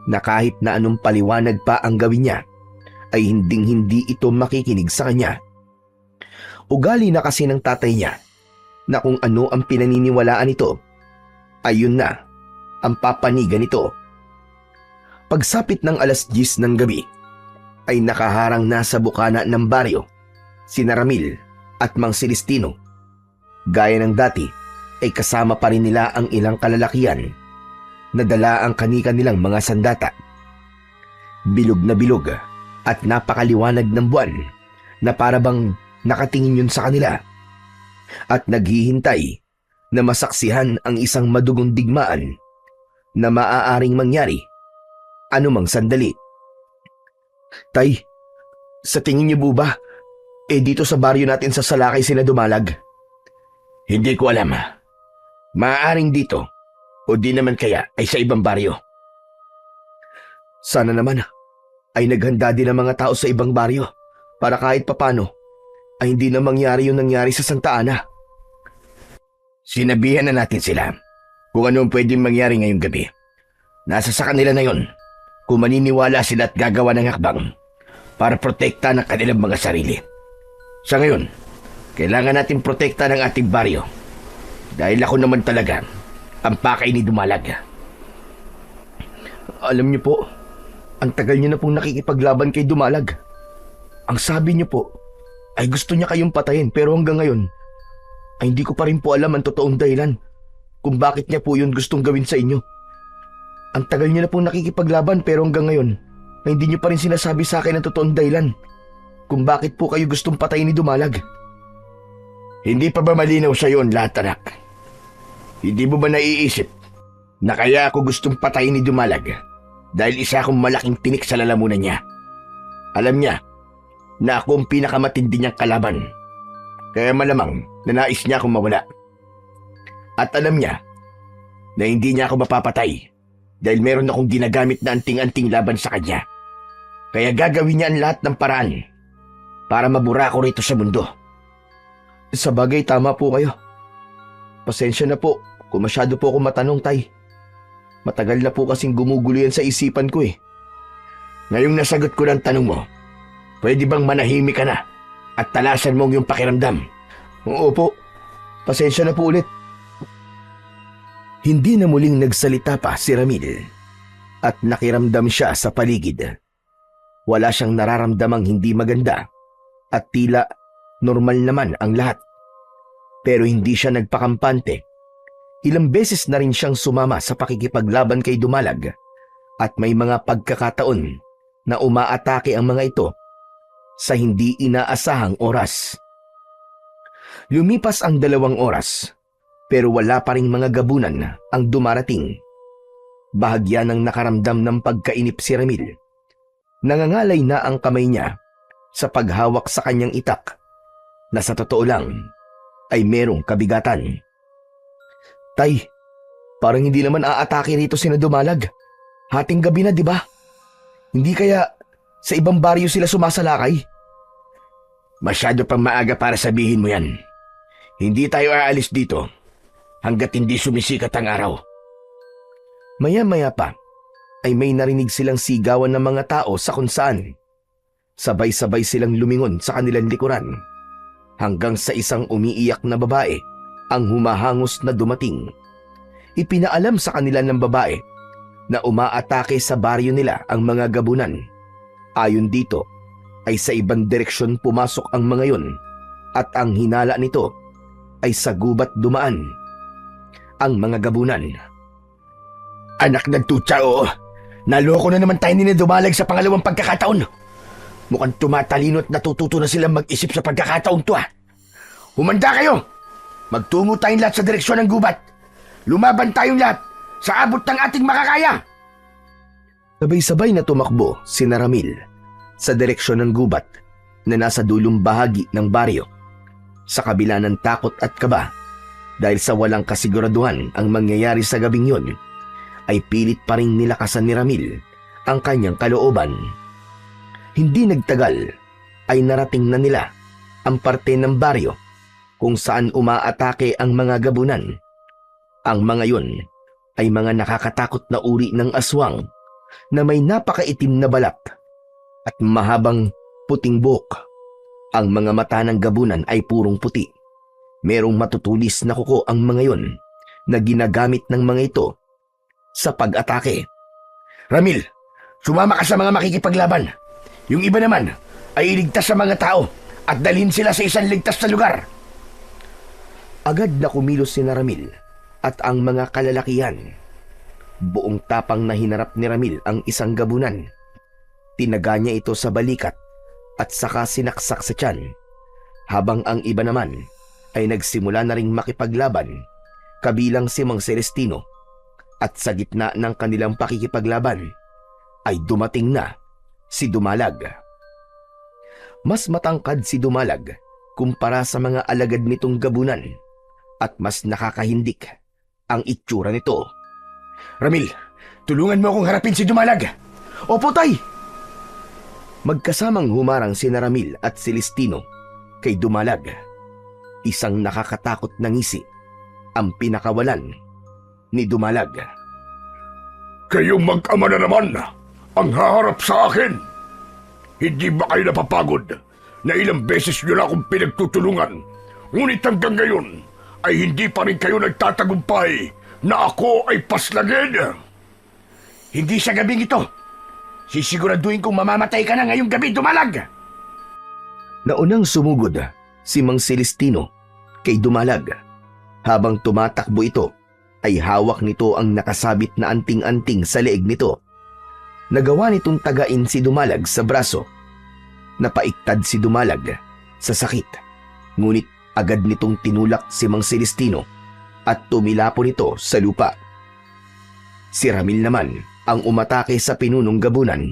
na kahit na anong paliwanag pa ang gawin niya, ay hinding-hindi ito makikinig sa kanya. Ugali na kasi ng tatay niya na kung ano ang pinaniniwalaan nito, ayun na ang papanigan nito. Pagsapit ng 10:00 ng gabi, ay nakaharang na sa bukana ng baryo sina Ramil at Mang Celestino. Gaya ng dati, ay kasama pa rin nila ang ilang kalalakihan na dala ang kani-kanilang mga sandata. Bilog na bilog at napakaliwanag ng buwan na parabang nakatingin yun sa kanila at naghihintay na masaksihan ang isang madugong digmaan na maaaring mangyari anumang sandali. Tay, sa tingin niyo po ba, dito sa baryo natin sa Salakay sila Dumalag? Hindi ko alam. Maaaring dito o di naman kaya ay sa ibang baryo. Sana naman ay naghanda din ang mga tao sa ibang baryo para kahit papano ay hindi na mangyari yung nangyari sa Santa Ana. Sinabihan na natin sila kung ano ang pwedeng mangyari ngayong gabi. Nasa sa kanila na yon kung maniniwala sila at gagawa ng hakbang para protekta ng kanilang mga sarili. Sa ngayon, kailangan natin protekta ng ating baryo dahil ako naman talaga ang pakay ni Dumalag. Alam niyo po, ang tagal niyo na pong nakikipaglaban kay Dumalag. Ang sabi niyo po ay gusto niya kayong patayin pero hanggang ngayon ay hindi ko pa rin po alam ang totoong dahilan kung bakit niya po yun gustong gawin sa inyo. Ang tagal niyo na pong nakikipaglaban pero hanggang ngayon ay hindi niyo pa rin sinasabi sa akin ang totoong dahilan kung bakit po kayo gustong patayin ni Dumalag. Hindi pa ba malinaw sa iyo ang lahat, anak? Hindi mo ba naiisip na kaya ako gustong patayin ni Dumalag dahil isa akong malaking tinik sa lalamunan niya? Alam niya na ako ang pinakamatindi niyang kalaban, kaya malamang na nais niya akong mawala. At alam niya na hindi niya ako mapapatay dahil meron akong ginagamit na anting-anting laban sa kanya. Kaya gagawin niya ang lahat ng paraan para mabura ko rito sa mundo. Sa bagay, tama po kayo. Pasensya na po kung masyado po ako matanong, Tay. Matagal na po kasing gumugulo yan sa isipan ko eh. Ngayong nasagot ko ng tanong mo, pwede bang manahimik ka na at talasan mo yung pakiramdam? Oo po. Pasensya na po ulit. Hindi na muling nagsalita pa si Ramil at nakiramdam siya sa paligid. Wala siyang nararamdamang hindi maganda at tila normal naman ang lahat. Pero hindi siya nagpakampante. Ilang beses na rin siyang sumama sa pakikipaglaban kay Dumalag at may mga pagkakataon na umaatake ang mga ito sa hindi inaasahang oras. Lumipas ang 2 oras pero wala pa ring mga gabunan ang dumarating. Bahagya ng nakaramdam ng pagkainip si Ramil. Nangangalay na ang kamay niya sa paghawak sa kanyang itak na sa totoo lang ay merong kabigatan. Tay, parang hindi naman aatake rito sina Dumalag. Hating gabi na, di ba? Hindi kaya sa ibang baryo sila sumasalakay? Masyado pang maaga para sabihin mo yan. Hindi tayo aalis dito hanggat hindi sumisikat ang araw. Maya-maya pa ay may narinig silang sigawan ng mga tao sa kung saan. Sabay-sabay silang lumingon sa kanilang likuran hanggang sa isang umiiyak na babae ang humahangos na dumating. Ipinaalam sa kanila ng babae na umaatake sa baryo nila ang mga gabunan. Ayon dito ay sa ibang direksyon pumasok ang mga yon at ang hinala nito ay sa gubat dumaan ang mga gabunan. Anak ng tutsa, oo. Naloko na naman tayo ni Dumalag sa pangalawang pagkakataon. Mukhang tumatalino at natututo na silang mag-isip sa pagkakataon to, ha. Humanda kayo! Magtungo tayong lahat sa direksyon ng gubat. Lumaban tayong lahat sa abot ng ating makakaya. Sabay-sabay na tumakbo si Ramil sa direksyon ng gubat na nasa dulong bahagi ng baryo. Sa kabila ng takot at kaba dahil sa walang kasiguraduhan ang mangyayari sa gabing yon, ay pilit pa rin nilakasan ni Ramil ang kanyang kalooban. Hindi nagtagal ay narating na nila ang parte ng baryo kung saan umaatake ang mga gabunan. Ang mga yon ay mga nakakatakot na uri ng aswang na may napakaitim na balat at mahabang puting buhok. Ang mga mata ng gabunan ay purong puti. Merong matutulis na kuko ang mga yon na ginagamit ng mga ito sa pag-atake. Ramil, sumama ka sa mga makikipaglaban. Yung iba naman ay iligtas sa mga tao at dalhin sila sa isang ligtas na lugar. Agad na kumilos si Ramil at ang mga kalalakihan. Buong tapang na hinarap ni Ramil ang isang gabunan. Tinaga niya ito sa balikat at saka sinaksak sa tiyan, habang ang iba naman ay nagsimula na ring makipaglaban, kabilang si Mang Celestino. At sa gitna ng kanilang pakikipaglaban ay dumating na si Dumalag. Mas matangkad si Dumalag kumpara sa mga alagad nitong gabunan at mas nakakahindik ang itsura nito. Ramil, tulungan mo akong harapin si Dumalag. Opo, Tay! Magkasamang humarang si Ramil at Celestino kay Dumalag. Isang nakakatakot na ngisi ang pinakawalan ni Dumalag. Kayong mag-ama na naman ang haharap sa akin. Hindi ba kayo napapagod na ilang beses nyo na akong pinagtutulungan, ngunit hanggang ngayon ay hindi pa rin kayo nagtatagumpay na ako ay paslagin? Hindi sa gabing ito. Sisiguraduhin kong mamamatay ka na ngayong gabi, Dumalag. Naunang sumugod si Mang Celestino kay Dumalag. Habang tumatakbo ito, ay hawak nito ang nakasabit na anting-anting sa leeg nito. Nagawa nitong tagain si Dumalag sa braso. Napaiktad si Dumalag sa sakit. Ngunit agad nitong tinulak si Mang Celestino at tumilapo nito sa lupa. Si Ramil naman ang umatake sa pinunong gabunan.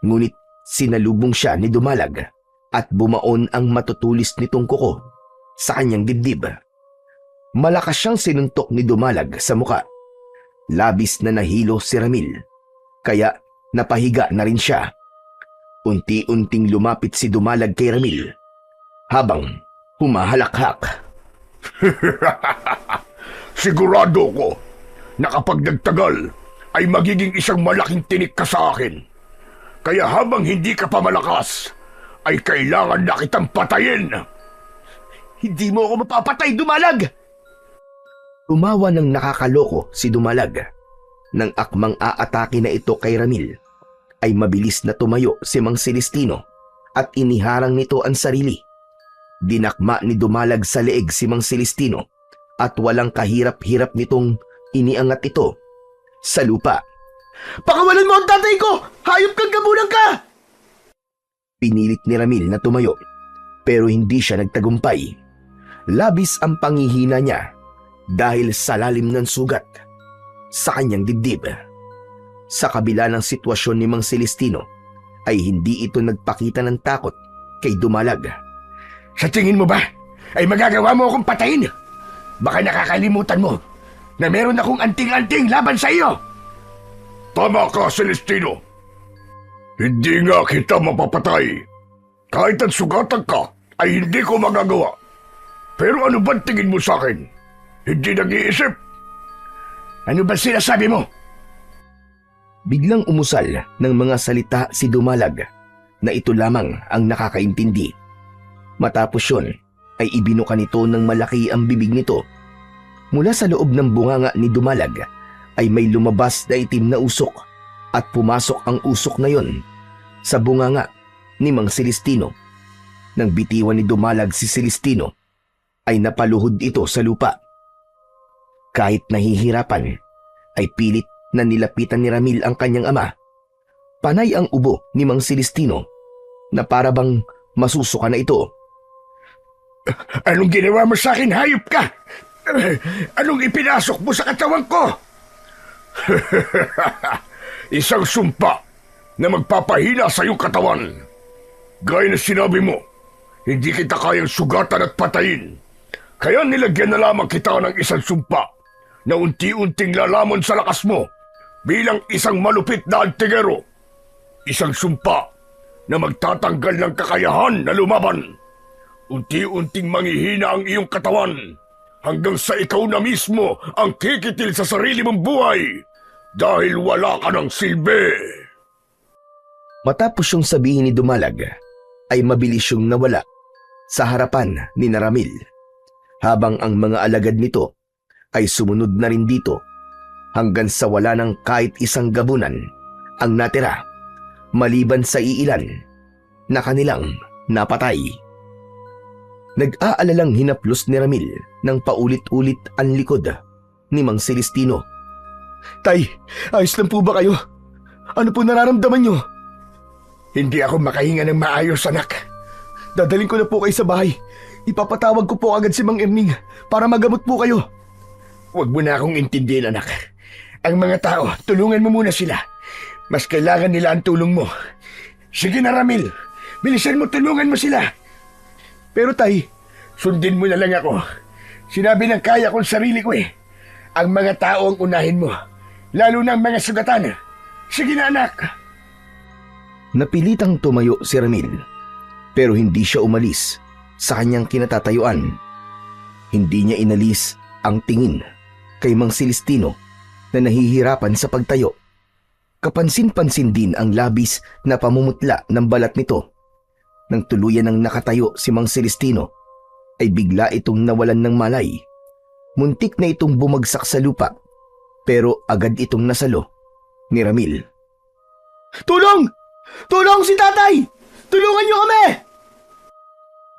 Ngunit sinalubong siya ni Dumalag at bumaon ang matutulis nitong kuko sa kanyang dibdib. Malakas siyang sinuntok ni Dumalag sa muka. Labis na nahilo si Ramil, kaya napahiga na rin siya. Unti-unting lumapit si Dumalag kay Ramil habang humahalakhak. Sigurado ko na kapag nagtagal ay magiging isang malaking tinik ka sa akin. Kaya habang hindi ka pa malakas, ay kailangan na kitang patayin. Hindi mo ako mapapatay, Dumalag! Tumawa ng nakakaloko si Dumalag. Nang akmang aatake na ito kay Ramil, ay mabilis na tumayo si Mang Celestino at iniharang nito ang sarili. Dinakma ni Dumalag sa leeg si Mang Celestino at walang kahirap-hirap nitong iniangat ito sa lupa. Pakawalan mo ang tatay ko! Hayop kang gabunan ka! Pinilit ni Ramil na tumayo pero hindi siya nagtagumpay. Labis ang panghihina niya dahil sa lalim ng sugat sa kanyang dibdib. Sa kabila ng sitwasyon ni Mang Celestino ay hindi ito nagpakita ng takot kay Dumalag. Sa tingin mo ba ay magagawa mo akong patayin? Baka nakakalimutan mo na meron akong anting-anting laban sa iyo. Tama ka, Celestino. Hindi nga kita mapapatay. Kahit ang sugatan ka ay hindi ko magagawa. Pero ano ba tingin mo sa akin? Hindi nag-iisip? Ano ba sinasabi mo? Biglang umusal ng mga salita si Dumalag na ito lamang ang nakakaintindi. Matapos yun ay ibinuka nito ng malaki ang bibig nito. Mula sa loob ng bunganga ni Dumalag ay may lumabas na itim na usok at pumasok ang usok na yon sa bunganga ni Mang Celestino. Nang bitiwan ni Dumalag si Celestino ay napaluhod ito sa lupa. Kahit nahihirapan ay pilit na nilapitan ni Ramil ang kanyang ama. Panay ang ubo ni Mang Celestino na para bang masusuka na ito. Anong ginawa mo sa akin, hayop ka? Anong ipinasok mo sa katawan ko? Isang sumpa na magpapahina sa iyong katawan. Gaya na sinabi mo, hindi kita kayang sugatan at patayin. Kaya nilagyan na lamang kita ng isang sumpa na unti-unting lalamon sa lakas mo bilang isang malupit na antingero. Isang sumpa na magtatanggal ng kakayahan na lumaban. Unti-unting manghihina ang iyong katawan hanggang sa ikaw na mismo ang kikitil sa sarili mong buhay dahil wala ka ng silbi. Matapos yung sabihin ni Dumalag ay mabilis yung nawala sa harapan ni Ramil, habang ang mga alagad nito ay sumunod na rin dito hanggang sa wala ng kahit isang gabunan ang natira maliban sa iilan na kanilang napatay. Nag-aalalang hinaplos ni Ramil ng paulit-ulit ang likod ni Mang Celestino. Tay, ayos lang po ba kayo? Ano po nararamdaman nyo? Hindi ako makahinga ng maayos, anak. Dadaling ko na po kayo sa bahay. Ipapatawag ko po agad si Mang Erning para magamot po kayo. Huwag mo na akong intindihin, anak. Ang mga tao, tulungan mo muna sila. Mas kailangan nila ang tulong mo. Sige na, Ramil. Bilisan mo, tulungan mo sila. Pero tay, sundin mo na lang ako. Sinabi ng kaya kong sarili ko eh. Ang mga tao ang unahin mo. Lalo na ang mga sugatan. Sige na, anak. Napilitang tumayo si Ramil, pero hindi siya umalis sa kanyang kinatatayuan. Hindi niya inalis ang tingin kay Mang Celestino na nahihirapan sa pagtayo. Kapansin-pansin din ang labis na pamumutla ng balat nito. Nang tuluyan ng nakatayo si Mang Celestino, ay bigla itong nawalan ng malay. Muntik na itong bumagsak sa lupa, pero agad itong nasalo ni Ramil. Tulong! Tulong si tatay! Tulungan niyo kami!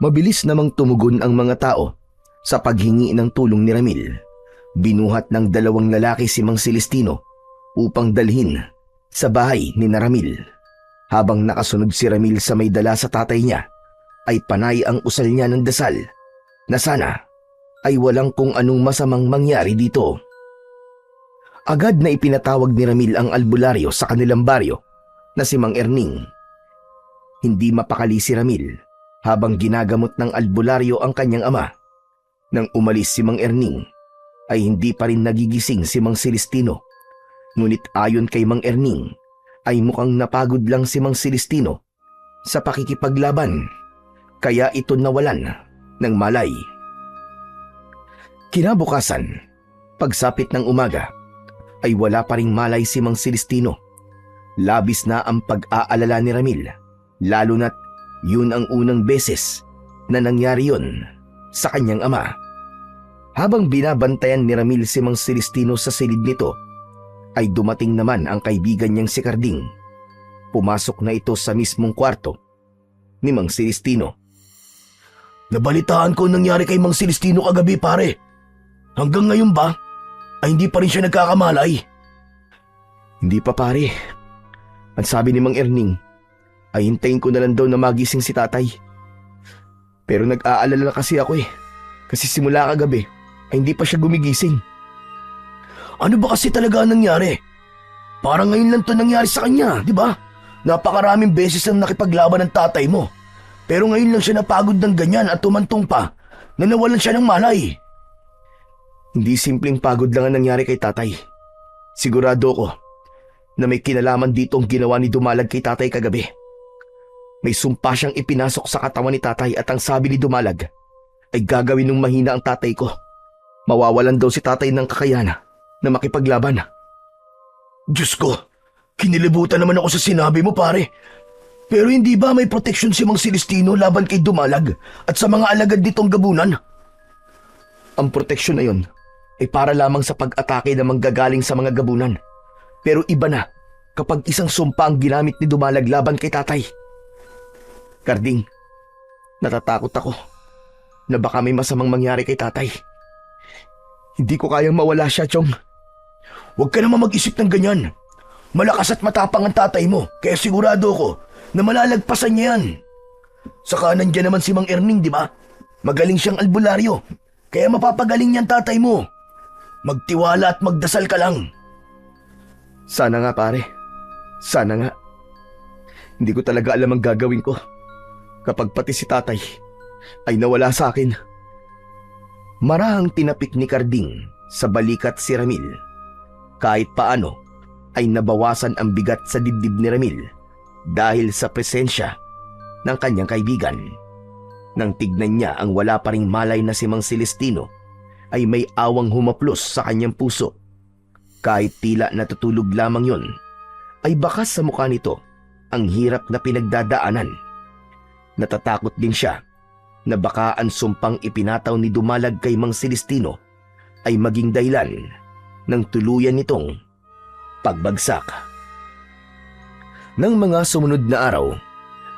Mabilis namang tumugon ang mga tao sa paghingi ng tulong ni Ramil. Binuhat ng dalawang lalaki si Mang Celestino upang dalhin sa bahay ni Ramil. Habang nakasunod si Ramil sa may dala sa tatay niya, ay panay ang usal niya ng dasal na sana ay walang kung anong masamang mangyari dito. Agad na ipinatawag ni Ramil ang albularyo sa kanilang baryo na si Mang Erning. Hindi mapakali si Ramil habang ginagamot ng albularyo ang kanyang ama. Nang umalis si Mang Erning, ay hindi pa rin nagigising si Mang Celestino. Ngunit ayon kay Mang Erning, ay mukhang napagod lang si Mang Celestino sa pakikipaglaban, kaya ito nawalan ng malay. Kinabukasan, pagsapit ng umaga, ay wala pa ring malay si Mang Celestino. Labis na ang pag-aalala ni Ramil, lalo na't yun ang unang beses na nangyari yun sa kanyang ama. Habang binabantayan ni Ramil si Mang Celestino sa silid nito, ay dumating naman ang kaibigan niyang si Carding. Pumasok na ito sa mismong kwarto ni Mang Celestino. Nabalitaan ko ang nangyari kay Mang Celestino kagabi, pare. Hanggang ngayon ba ay hindi pa rin siya nagkakamalay? Hindi pa, pare. Ang sabi ni Mang Erning ay hintayin ko na lang daw na magising si tatay. Pero nag-aalala na kasi ako kasi simula kagabi ay hindi pa siya gumigising. Ano ba kasi talaga ang nangyari? Parang ngayon lang to nangyari sa kanya, di ba? Napakaraming beses ang nakipaglaban ng tatay mo. Pero ngayon lang siya napagod ng ganyan at tumantong pa na nawalan siya ng malay. Hindi simpleng pagod lang ang nangyari kay tatay. Sigurado ko na may kinalaman dito ang ginawa ni Dumalag kay tatay kagabi. May sumpa siyang ipinasok sa katawan ni tatay at ang sabi ni Dumalag ay gagawin ng mahina ang tatay ko. Mawawalan daw si tatay ng kakayahan na makipaglaban. Diyos ko, kinilibutan naman ako sa sinabi mo, pare. Pero hindi ba may proteksyon si Mang Celestino laban kay Dumalag at sa mga alagad nitong gabunan? Ang proteksyon na yon ay para lamang sa pag-atake na manggagaling sa mga gabunan. Pero iba na kapag isang sumpa ang ginamit ni Dumalag laban kay tatay. Carding, natatakot ako na baka may masamang mangyari kay tatay. Hindi ko kayang mawala siya, Chong. Huwag ka naman mag-isip ng ganyan. Malakas at matapang ang tatay mo, kaya sigurado ko na malalagpasan niya yan. Saka nandiyan naman si Mang Erning, di ba? Magaling siyang albularyo, kaya mapapagaling niyan tatay mo. Magtiwala at magdasal ka lang. Sana nga, pare. Sana nga. Hindi ko talaga alam ang gagawin ko kapag pati si tatay ay nawala sa akin. Marahang tinapik ni Carding sa balikat si Ramil. Kahit paano ay nabawasan ang bigat sa dibdib ni Ramil dahil sa presensya ng kanyang kaibigan. Nang tignan niya ang wala pa ring malay na si Mang Celestino, ay may awang humaplos sa kanyang puso. Kahit tila natutulog lamang yon, ay bakas sa mukha nito ang hirap na pinagdadaanan. Natatakot din siya na baka ang sumpang ipinataw ni Dumalag kay Mang Celestino ay maging dahilan ng tuluyan nitong pagbagsak. Nang mga sumunod na araw,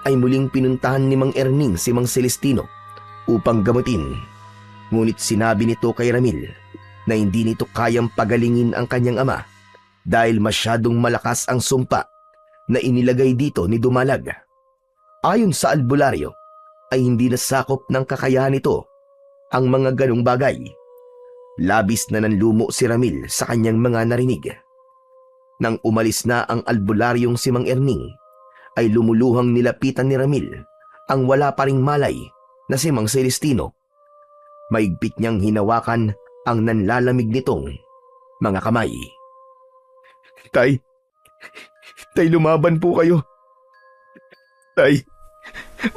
ay muling pinuntahan ni Mang Erning si Mang Celestino upang gamutin. Ngunit sinabi nito kay Ramil na hindi nito kayang pagalingin ang kanyang ama dahil masyadong malakas ang sumpa na inilagay dito ni Dumalag. Ayon sa albularyo, ay hindi nasakop ng kakayahan nito ang mga ganong bagay. Labis na nanlumo si Ramil sa kanyang mga narinig. Nang umalis na ang albularyong si Mang Erning, ay lumuluhang nilapitan ni Ramil ang wala pa ring malay na si Mang Celestino. Maigpit niyang hinawakan ang nanlalamig nitong mga kamay. Tay, lumaban po kayo. Tay,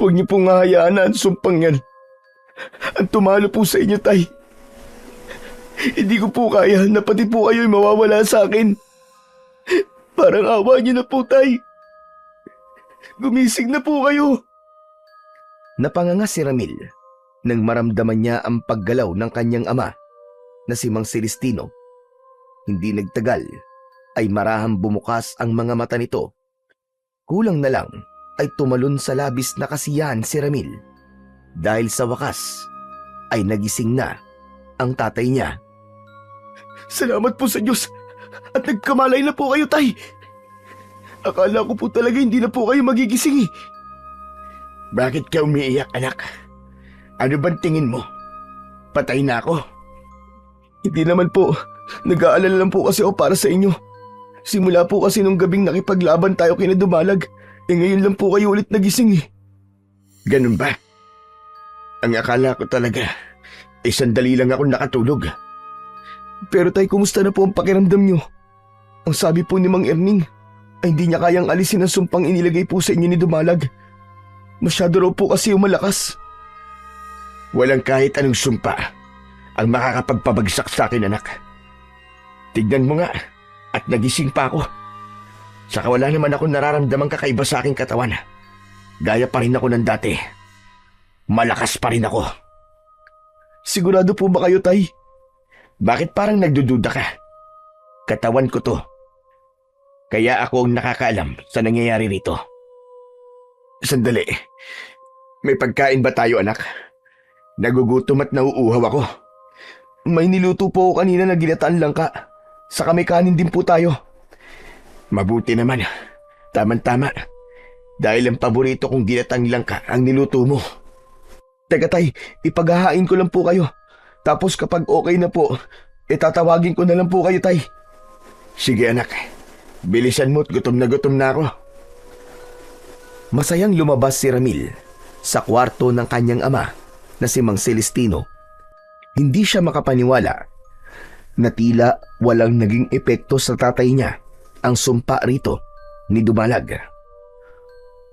huwag niyo pong hahayaan na ang sumpang yan. Ang tumalo po sa inyo, tay. Hindi ko po kaya na pati po kayo'y mawawala sa akin. Parang awa niyo na po, tay. Gumising na po kayo. Napanganga si Ramil nang maramdaman niya ang paggalaw ng kanyang ama na si Mang Celestino. Hindi nagtagal ay marahang bumukas ang mga mata nito. Kulang na lang ay tumalon sa labis na kasiyahan si Ramil dahil sa wakas ay nagising na ang tatay niya. Salamat po sa Diyos at nagkamalay na po kayo, tay. Akala ko po talaga hindi na po kayo magigising. Bakit ka umiiyak, anak? Ano bang tingin mo? Patay na ako? Hindi naman po. Nag-aalala lang po kasi ako para sa inyo. Simula po kasi nung gabing nakipaglaban tayo kina Dumalag, ngayon lang po kayo ulit nagising. Ganun ba? Ang akala ko talaga, sandali lang ako nakatulog. Pero tay, kumusta na po ang pakiramdam nyo? Ang sabi po ni Mang Erning ay hindi niya kayang alisin ang sumpang inilagay po sa inyo ni Dumalag. Masyado raw po kasi yung malakas. Walang kahit anong sumpa ang makakapagpabagsak sa akin, anak. Tignan mo nga, at nagising pa ako. Saka wala naman ako nararamdamang kakaiba sa aking katawan. Gaya pa rin ako ng dati. Malakas pa rin ako. Sigurado po ba kayo, Tay? Bakit parang nagdududa ka? Katawan ko to. Kaya ako ang nakakaalam sa nangyayari rito. Sandali. May pagkain ba tayo, anak? Nagugutom at nauuhaw ako. May niluto po ako kanina na ginataan langka. Saka may kanin din po tayo. Mabuti naman. Tama-tama. Dahil ang paborito kong ginatang langka ang niluto mo. Teka, Tay, ipaghahain ko lang po kayo. Tapos kapag okay na po, tatawagin ko na lang po kayo, Tay. Sige, anak. Bilisan mo't gutom na ako. Masayang lumabas si Ramil sa kwarto ng kanyang ama na si Mang Celestino. Hindi siya makapaniwala na tila walang naging epekto sa tatay niya ang sumpa rito ni Dumalag.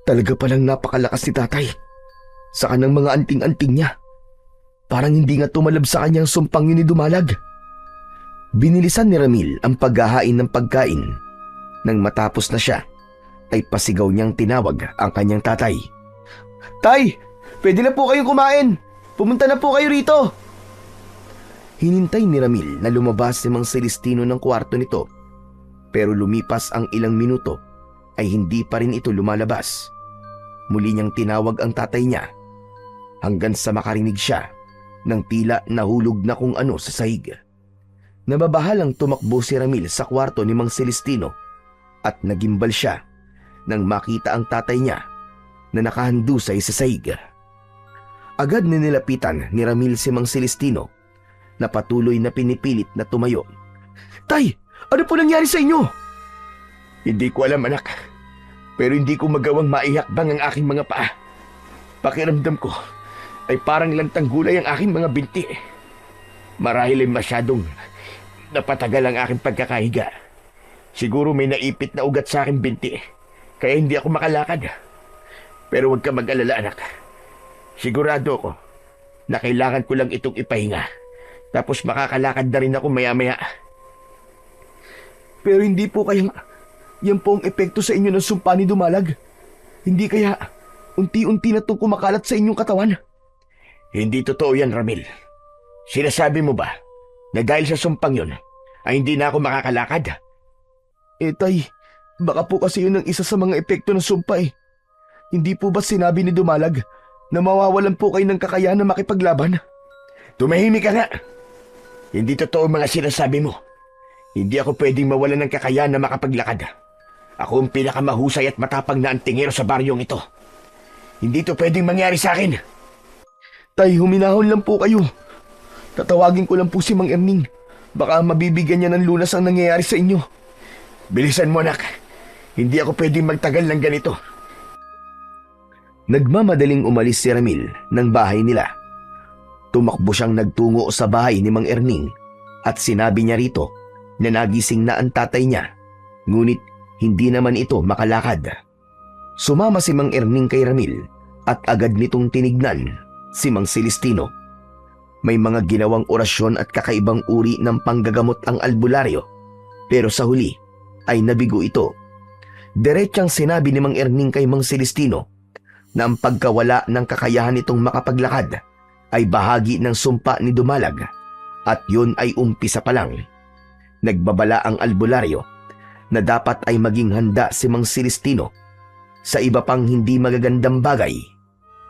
Talaga palang napakalakas ni tatay sa kanang mga anting-anting niya. Parang hindi nga tumalab sa kanyang sumpang yun ni Dumalag. Binilisan ni Ramil ang paghahain ng pagkain. Nang matapos na siya, ay pasigaw niyang tinawag ang kanyang tatay. Tay, pwede na po kayong kumain. Pumunta na po kayo rito. Hinintay ni Ramil na lumabas si Mang Celestino ng kwarto nito. Pero lumipas ang ilang minuto ay hindi pa rin ito lumalabas. Muli niyang tinawag ang tatay niya hanggang sa makarinig siya ng tila nahulog na kung ano sa sahig. Nababahalang tumakbo si Ramil sa kwarto ni Mang Celestino at nagimbal siya nang makita ang tatay niya na nakahandusay sa sahig. Agad na nilapitan ni Ramil si Mang Celestino na patuloy na pinipilit na tumayo. Tay, ano po nangyari sa inyo? Hindi ko alam, anak. Pero hindi ko magawang maihakbang ang aking mga paa. Pakiramdam ko ay parang lantang gulay ang aking mga binti. Marahil ay masyadong napatagal ang aking pagkakahiga. Siguro may naipit na ugat sa aking binti, kaya hindi ako makalakad. Pero huwag ka mag-alala, anak. Sigurado ko na kailangan ko lang itong ipahinga. Tapos makakalakad na rin ako maya-maya. Pero hindi po kaya yan po ang epekto sa inyo ng sumpa ni Dumalag? Hindi kaya unti-unti na itong kumakalat sa inyong katawan? Hindi totoo yan, Ramil. Sinasabi mo ba na dahil sa sumpang yun ay hindi na ako makakalakad? Tay, baka po kasi yun ang isa sa mga epekto ng sumpa eh. Hindi po ba sinabi ni Dumalag na mawawalan po kayo ng kakayahan na makipaglaban? Tumahimik ka nga. Hindi totoo mga sinasabi mo. Hindi ako pwedeng mawalan ng kakayahan na makapaglakad. Ako ang pinakamahusay at matapang na antingero sa baryong ito. Hindi to pwedeng mangyari sa akin. Tay, huminahon lang po kayo. Tatawagin ko lang po si Mang Erning. Baka mabibigyan niya ng lunas ang nangyayari sa inyo. Bilisan mo, anak. Hindi ako pwedeng magtagal ng ganito. Nagmamadaling umalis si Ramil ng bahay nila. Tumakbo siyang nagtungo sa bahay ni Mang Erning at sinabi niya rito na nagising na ang tatay niya, ngunit hindi naman ito makalakad. Sumama si Mang Erning kay Ramil at agad nitong tinignan si Mang Celestino. May mga ginawang orasyon at kakaibang uri ng panggagamot ang albularyo, pero sa huli ay nabigo ito. Diretsang sinabi ni Mang Erning kay Mang Celestino na ang pagkawala ng kakayahan nitong makapaglakad ay bahagi ng sumpa ni Dumalag at yun ay umpisa pa lang. Nagbabala ang albularyo na dapat ay maging handa si Mang Celestino sa iba pang hindi magagandang bagay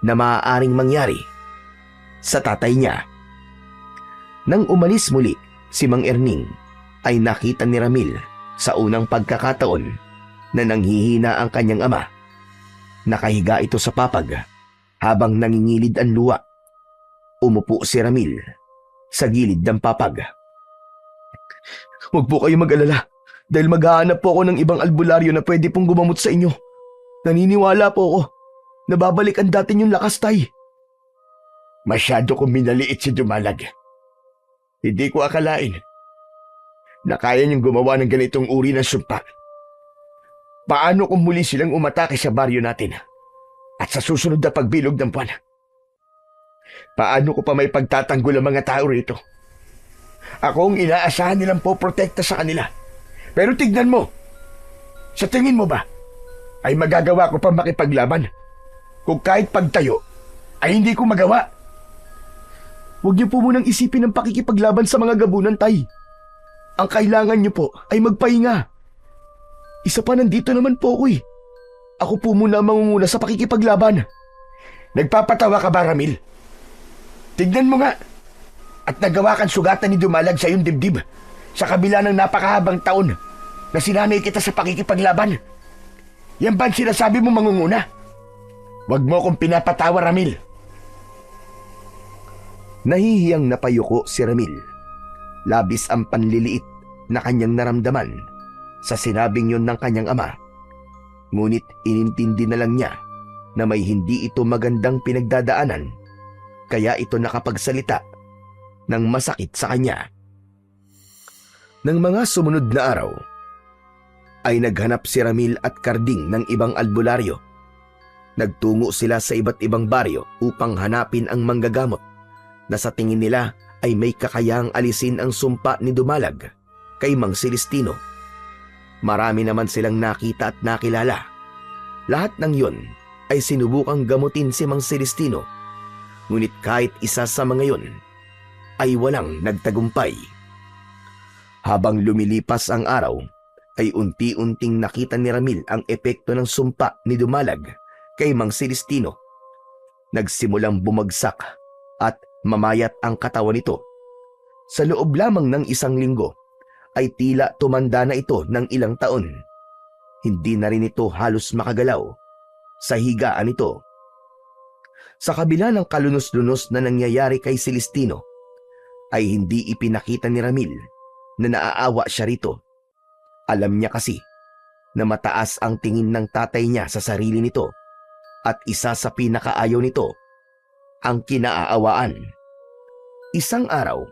na maaaring mangyari sa tatay niya. Nang umalis muli si Mang Erning ay nakita ni Ramil sa unang pagkakataon na nanghihina ang kanyang ama. Nakahiga ito sa papag habang nangingilid ang luha. Umupo si Ramil sa gilid ng papag. Huwag po kayo mag-alala dahil maghahanap po ako ng ibang albularyo na pwede pong gumamot sa inyo. Naniniwala po ako na babalik ang dati niyong lakas, Tay. Masyado kong minaliit si Dumalag. Hindi ko akalain na kaya niyong gumawa ng ganitong uri ng sumpa. Paano kung muli silang umatake sa baryo natin? At sa susunod na pagbilog ng buwan, paano ko pa may pagtatanggol ang mga tao rito? Ako ang inaasahan nilang poprotekta sa kanila. Pero tignan mo, sa tingin mo ba, ay magagawa ko pa makipaglaban kung kahit pagtayo ay hindi ko magawa? Huwag niyo po munang isipin ang pakikipaglaban sa mga gabunan, Tay. Ang kailangan niyo po ay magpahinga. Isa pa, nandito naman po ako eh. Ako po muna ang mangunguna sa pakikipaglaban. Nagpapatawa ka ba, Ramil? Tignan mo nga. At nagawa kang sugatan ni Dumalag sa iyong dibdib sa kabila ng napakahabang taon na sinanay kita sa pakikipaglaban. Yan ba ang sinasabi mo mangunguna? Huwag mo akong pinapatawa, Ramil. Nahihiyang napayuko si Ramil. Labis ang panliliit na kanyang naramdaman sa sinabing yon ng kanyang ama. Ngunit inintindi na lang niya na may hindi ito magandang pinagdadaanan, kaya ito nakapagsalita ng masakit sa kanya. Nang mga sumunod na araw, ay naghanap si Ramil at Karding ng ibang albularyo. Nagtungo sila sa iba't ibang baryo upang hanapin ang manggagamot na sa tingin nila ay may kakayahang alisin ang sumpa ni Dumalag kay Mang Celestino. Marami naman silang nakita at nakilala. Lahat ng yon ay sinubukang gamutin si Mang Celestino, ngunit kahit isa sa mga yon ay walang nagtagumpay. Habang lumilipas ang araw, ay unti-unting nakita ni Ramil ang epekto ng sumpa ni Dumalag kay Mang Celestino. Nagsimulang bumagsak at mamayat ang katawan nito. Sa loob lamang ng isang linggo ay tila tumanda na ito ng ilang taon. Hindi na rin ito halos makagalaw sa higaan nito. Sa kabila ng kalunos-lunos na nangyayari kay Celestino, ay hindi ipinakita ni Ramil na naaawa siya rito. Alam niya kasi na mataas ang tingin ng tatay niya sa sarili nito at isa sa pinakaayaw nito ang kinaaawaan. Isang araw,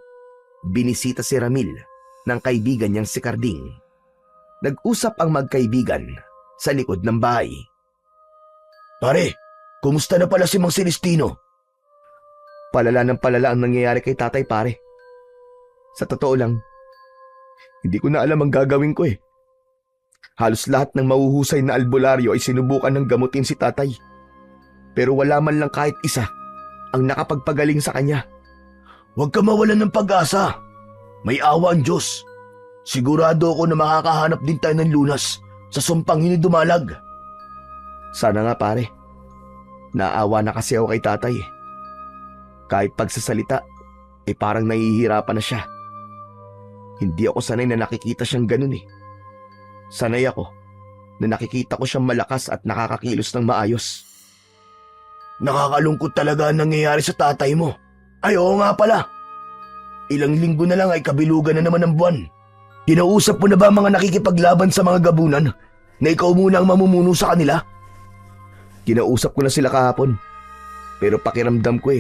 binisita si Ramil ng kaibigan niyang si Karding. Nag-usap ang magkaibigan sa likod ng bahay. Pare, kumusta na pala si Mang Celestino? Palala ng palala ang nangyayari kay tatay, pare. Sa totoo lang, hindi ko na alam ang gagawin ko eh. Halos lahat ng mahuhusay na albularyo ay sinubukan ng gamutin si tatay. Pero wala man lang kahit isa ang nakapagpagaling sa kanya. Huwag ka mawalan ng pag-asa. May awa ang Diyos. Sigurado ako na makakahanap din tayo ng lunas sa sumpang yun ni Dumalag. Sana nga, pare. Naawa na kasi ako kay tatay. Kahit pagsasalita, parang nahihirapan na siya. Hindi ako sanay na nakikita siyang ganun eh. Sanay ako na nakikita ko siyang malakas at nakakakilos ng maayos. Nakakalungkot talaga ang nangyayari sa tatay mo. Ay, oo nga pala. Ilang linggo na lang ay kabilugan na naman ng buwan. Kinausap mo na ba mga nakikipaglaban sa mga gabunan na ikaw muna ang mamumuno sa kanila? Kinausap ko na sila kahapon. Pero pakiramdam ko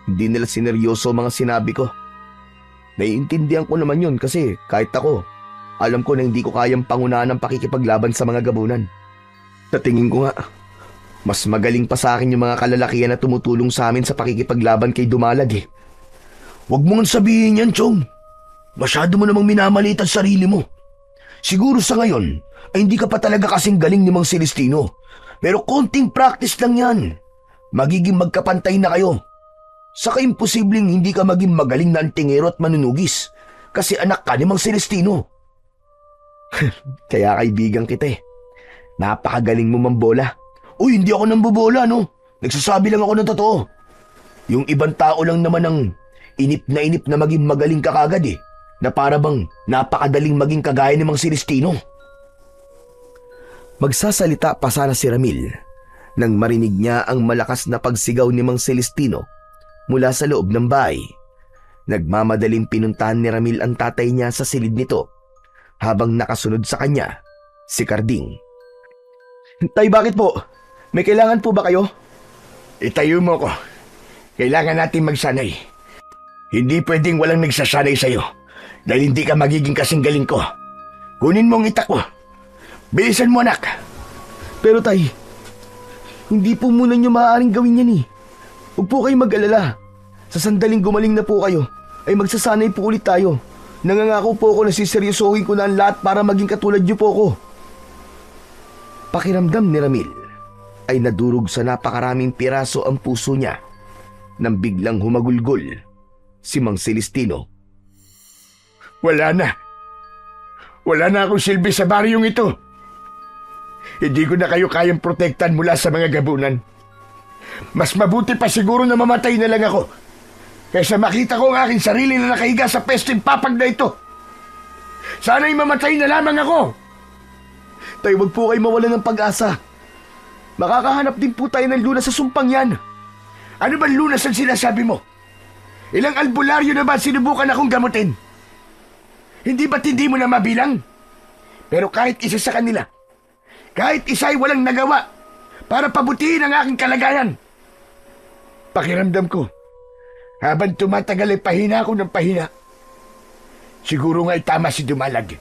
hindi nila sineryoso mga sinabi ko. Naiintindihan ko naman yun kasi kahit ako, alam ko na hindi ko kayang pangunahan ng pakikipaglaban sa mga gabunan. Sa tingin ko nga, mas magaling pa sa akin yung mga kalalakihan na tumutulong sa amin sa pakikipaglaban kay Dumalag. Huwag mo nga sabihin yan, Chong. Masyado mo namang minamalit ang sarili mo. Siguro sa ngayon ay hindi ka pa talaga kasing galing ni Mang Celestino. Pero konting practice lang yan. Magiging magkapantay na kayo. Saka imposibleng hindi ka maging magaling na antingero at manunugis kasi anak ka ni Mang Celestino. Kaya kaibigan kita Napakagaling mo mambola. Uy, hindi ako nambobola, no? Nagsasabi lang ako ng totoo. Yung ibang tao lang naman ang inip na maging magaling ka kagad na para bang napakadaling maging kagaya ni Mang Celestino. Magsasalita pa sana si Ramil nang marinig niya ang malakas na pagsigaw ni Mang Celestino mula sa loob ng bahay. Nagmamadaling pinuntahan ni Ramil ang tatay niya sa silid nito habang nakasunod sa kanya si Karding. Tay, bakit po? May kailangan po ba kayo? Itayo mo ko. Kailangan natin magsanay. Hindi pwedeng walang nagsasanay sa'yo dahil hindi ka magiging kasing galing ko. Kunin mo ang itak ko. Bilisan mo, anak. Pero tay, Hindi po muna nyo maaaring gawin yan eh. Huwag po kayong mag-alala. Sa sandaling gumaling na po kayo, ay magsasanay po ulit tayo. Nangangako po ako na siseryosohin ko na ang lahat para maging katulad nyo po ako. Pakiramdam ni Ramil ay nadurog sa napakaraming piraso ang puso niya nang biglang humagulgol si Mang Celestino. Wala na. Wala na akong silbi sa baryong ito. Hindi ko na kayo kayang protektan mula sa mga gabunan. Mas mabuti pa siguro na mamatay na lang ako kaysa makita ko ang aking sarili na nakahiga sa pesteng papag na ito. Sana'y mamatay na lamang ako. Tay, wag po kayo mawala ng pag-asa. Makakahanap din po tayo ng lunas sa sumpang yan. Ano ba lunas ang sinasabi mo? Ilang albularyo na ba sinubukan akong gamutin? Hindi ba't hindi mo na mabilang? Pero kahit isa sa kanila, kahit isa ay walang nagawa para pabutihin ang aking kalagayan. Pakiramdam ko, habang tumatagal ay pahina ako ng pahina. Siguro nga ay tama si Dumalag.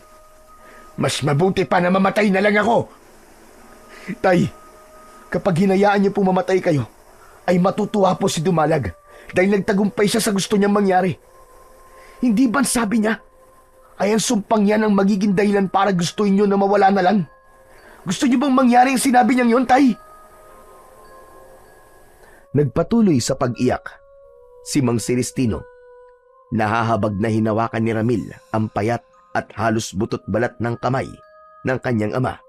Mas mabuti pa na mamatay na lang ako. Tay, kapag hinayaan niyo po mamatay kayo, ay matutuwa po si Dumalag dahil nagtagumpay siya sa gusto niyang mangyari. Hindi ba sabi niya, ay ang sumpang yan ang magiging dahilan para gustuin niyo na mawala na lang? Gusto niyo bang mangyari ang sinabi niyang yun, Tay? Nagpatuloy sa pag-iyak si Mang Celestino. Nahahabag na hinawakan ni Ramil ang payat at halos butot balat ng kamay ng kanyang ama.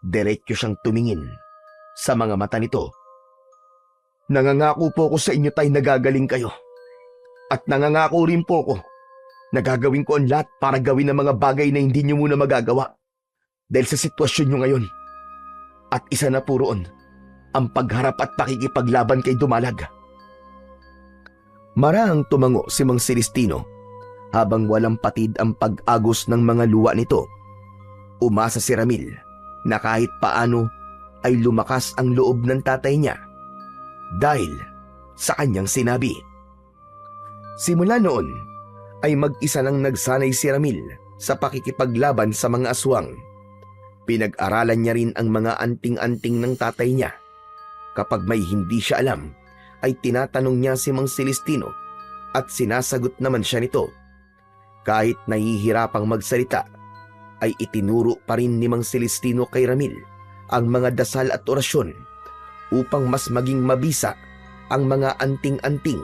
Diretso siyang tumingin sa mga mata nito. Nangangako po ako sa inyo, Tay, nagagaling kayo. At nangangako rin po ako na gagawin ko ang lahat para gawin ang mga bagay na hindi nyo muna magagawa dahil sa sitwasyon nyo ngayon. At isa na po roon, ang pagharap at pakikipaglaban kay Dumalag. Marahang tumango si Mang Celestino habang walang patid ang pag-agos ng mga luwa nito. Umasa si Ramil na kahit paano ay lumakas ang loob ng tatay niya dahil sa kanyang sinabi. Simula noon ay mag-isa nang nagsanay si Ramil sa pakikipaglaban sa mga aswang. Pinag-aralan niya rin ang mga anting-anting ng tatay niya. Kapag may hindi siya alam, ay tinatanong niya si Mang Celestino at sinasagot naman siya nito. Kahit nahihirapang magsalita, ay itinuro pa rin ni Mang Celestino kay Ramil ang mga dasal at orasyon upang mas maging mabisa ang mga anting-anting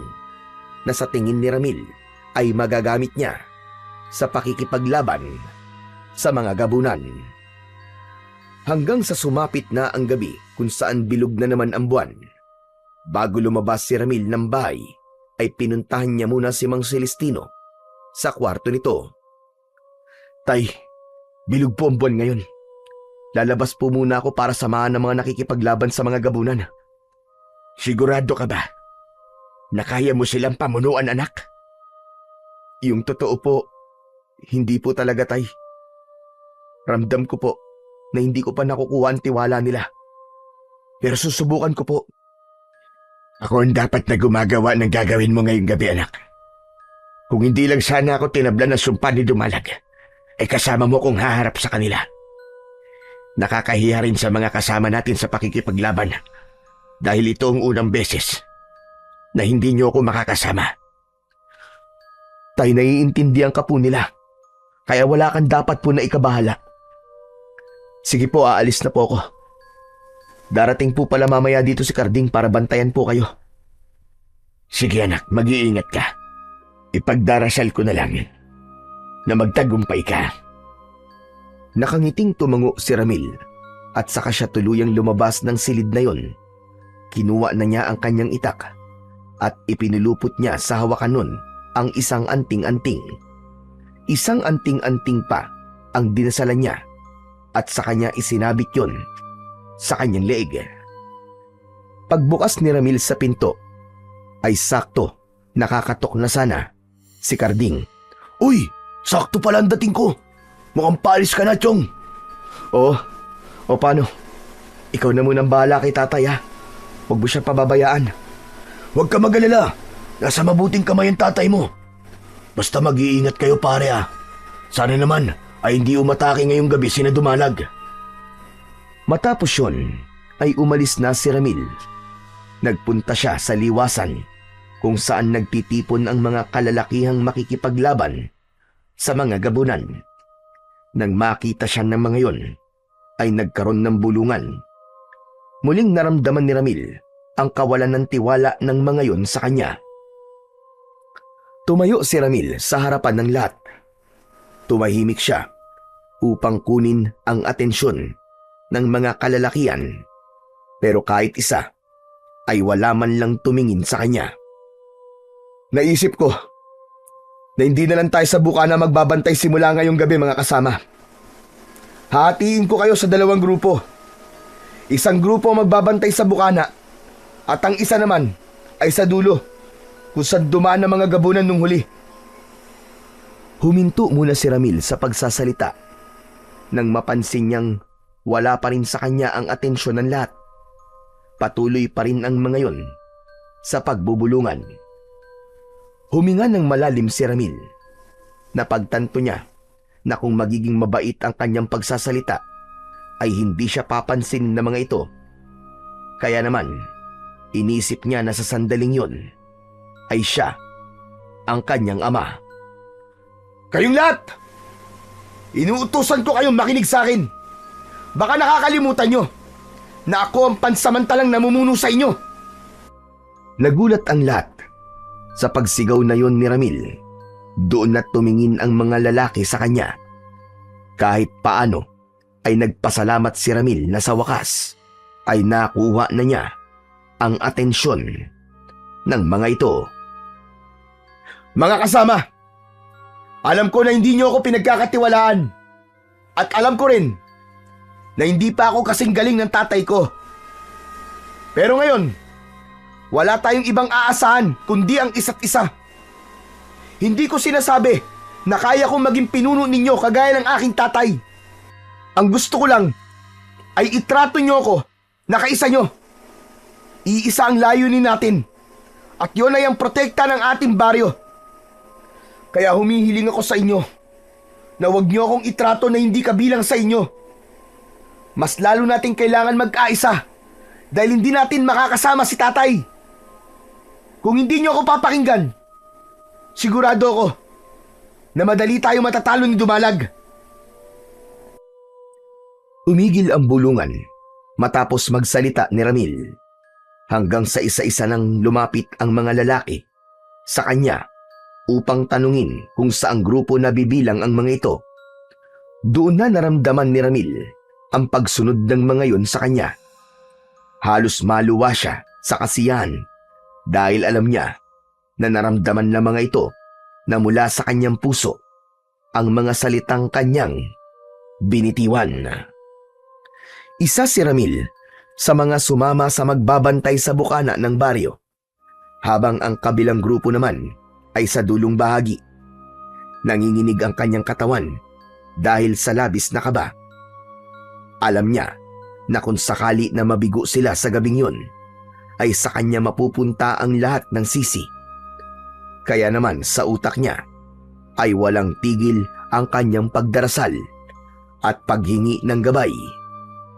na sa tingin ni Ramil ay magagamit niya sa pakikipaglaban sa mga gabunan. Hanggang sa sumapit na ang gabi kung saan bilog na naman ang buwan. Bago lumabas si Ramil ng bahay, ay pinuntahan niya muna si Mang Celestino sa kwarto nito. Tay, bilog po ang buwan ngayon. Lalabas po muna ako para samahan ng mga nakikipaglaban sa mga gabunan. Sigurado ka ba na kaya mo silang pamunuan, anak? Yung totoo po, hindi po talaga, Tay. Ramdam ko po na hindi ko pa nakukuha ang tiwala nila. Pero susubukan ko po. Ako ang dapat na gumagawa ng gagawin mo ngayong gabi, anak. Kung hindi lang sana ako tinablan ng sumpa ni Dumalag, ay kasama mo kong haharap sa kanila. Nakakahiya rin sa mga kasama natin sa pakikipaglaban dahil ito ang unang beses na hindi niyo ako makakasama. Tay, naiintindihan ka po nila. Kaya wala kang dapat po na ikabahala. Sige po, aalis na po ako. Darating po pala mamaya dito si Karding para bantayan po kayo. Sige anak, mag-iingat ka. Ipagdarasal ko na lang na magtagumpay ka. Nakangiting tumango si Ramil at saka siya tuluyang lumabas ng silid na yon. Kinuha na niya ang kanyang itak at ipinulupot niya sa hawakan nun ang isang anting-anting. Isang anting-anting pa ang dinasalan niya at sa kanya isinabit yon sa kanyang leeg. Pagbukas ni Ramil sa pinto, ay sakto nakakatok na sana si Karding. Uy, sakto pala ang dating ko. Mukhang paalis ka na, Chong. O paano? Ikaw na munang bahala kay tatay, ha? Huwag mo siyang pababayaan. Huwag ka mag-alala. Nasa mabuting kamay ang tatay mo. Basta mag-iingat kayo, pare, ha. Sana naman ay hindi umatake ngayong gabi sina Dumalag. Matapos yun, ay umalis na si Ramil. Nagpunta siya sa liwasan kung saan nagtitipon ang mga kalalakihang makikipaglaban sa mga gabunan. Nang makita siya ng mga yon, ay nagkaroon ng bulungan. Muling naramdaman ni Ramil ang kawalan ng tiwala ng mga yon sa kanya. Tumayo si Ramil sa harapan ng lahat. Tumahimik siya upang kunin ang atensyon ng mga kalalakihan, pero kahit isa ay wala man lang tumingin sa kanya. Naisip ko na hindi na lang tayo sa bukana magbabantay simula ngayong gabi, mga kasama. Hahatiin ko kayo sa 2 grupo. Isang grupo magbabantay sa bukana at ang isa naman ay sa dulo kung saan dumaan ang mga gabunan nung huli. Huminto muna si Ramil sa pagsasalita nang mapansin niyang wala pa rin sa kanya ang atensyon ng lahat. Patuloy pa rin ang mga yon sa pagbubulungan. Huminga ng malalim si Ramil. Napagtanto niya na kung magiging mabait ang kanyang pagsasalita ay hindi siya papansin ng mga ito. Kaya naman, inisip niya na sa sandaling yon ay siya ang kanyang ama. Kayong lahat! Inuutusan ko kayong makinig sa akin. Baka nakakalimutan nyo na ako ang pansamantalang namumuno sa inyo. Nagulat ang lahat sa pagsigaw na yon ni Ramil. Doon na tumingin ang mga lalaki sa kanya. Kahit paano ay nagpasalamat si Ramil na sa wakas ay nakuha na niya ang atensyon ng mga ito. Mga kasama, alam ko na hindi niyo ako pinagkakatiwalaan at alam ko rin na hindi pa ako kasing galing ng tatay ko. Pero ngayon, wala tayong ibang aasahan kundi ang isa't isa. Hindi ko sinasabi na kaya kong maging pinuno ninyo kagaya ng aking tatay. Ang gusto ko lang ay itrato niyo ako na kaisa nyo. Iisa ang layunin natin at yun ay ang protekta ng ating baryo. Kaya humihiling ako sa inyo na huwag niyo akong itrato na hindi kabilang sa inyo. Mas lalo nating kailangan mag-aisa dahil hindi natin makakasama si tatay. Kung hindi niyo ako papakinggan, sigurado ako na madali tayo matatalo ni Dumalag. Umigil ang bulungan matapos magsalita ni Ramil hanggang sa isa-isa nang lumapit ang mga lalaki sa kanya upang tanungin kung saang grupo na bibilang ang mga ito. Doon na naramdaman ni Ramil ang pagsunod ng mga yon sa kanya. Halos maluwa siya sa kasiyahan dahil alam niya na naramdaman ng mga ito na mula sa kanyang puso ang mga salitang kanyang binitiwan. Isa si Ramil sa mga sumama sa magbabantay sa bukana ng baryo, habang ang kabilang grupo naman ay sa dulong bahagi. Nanginginig ang kanyang katawan dahil sa labis na kaba. Alam niya na kung sakali na mabigo sila sa gabing yun, ay sa kanya mapupunta ang lahat ng sisi. Kaya naman sa utak niya ay walang tigil ang kanyang pagdarasal at paghingi ng gabay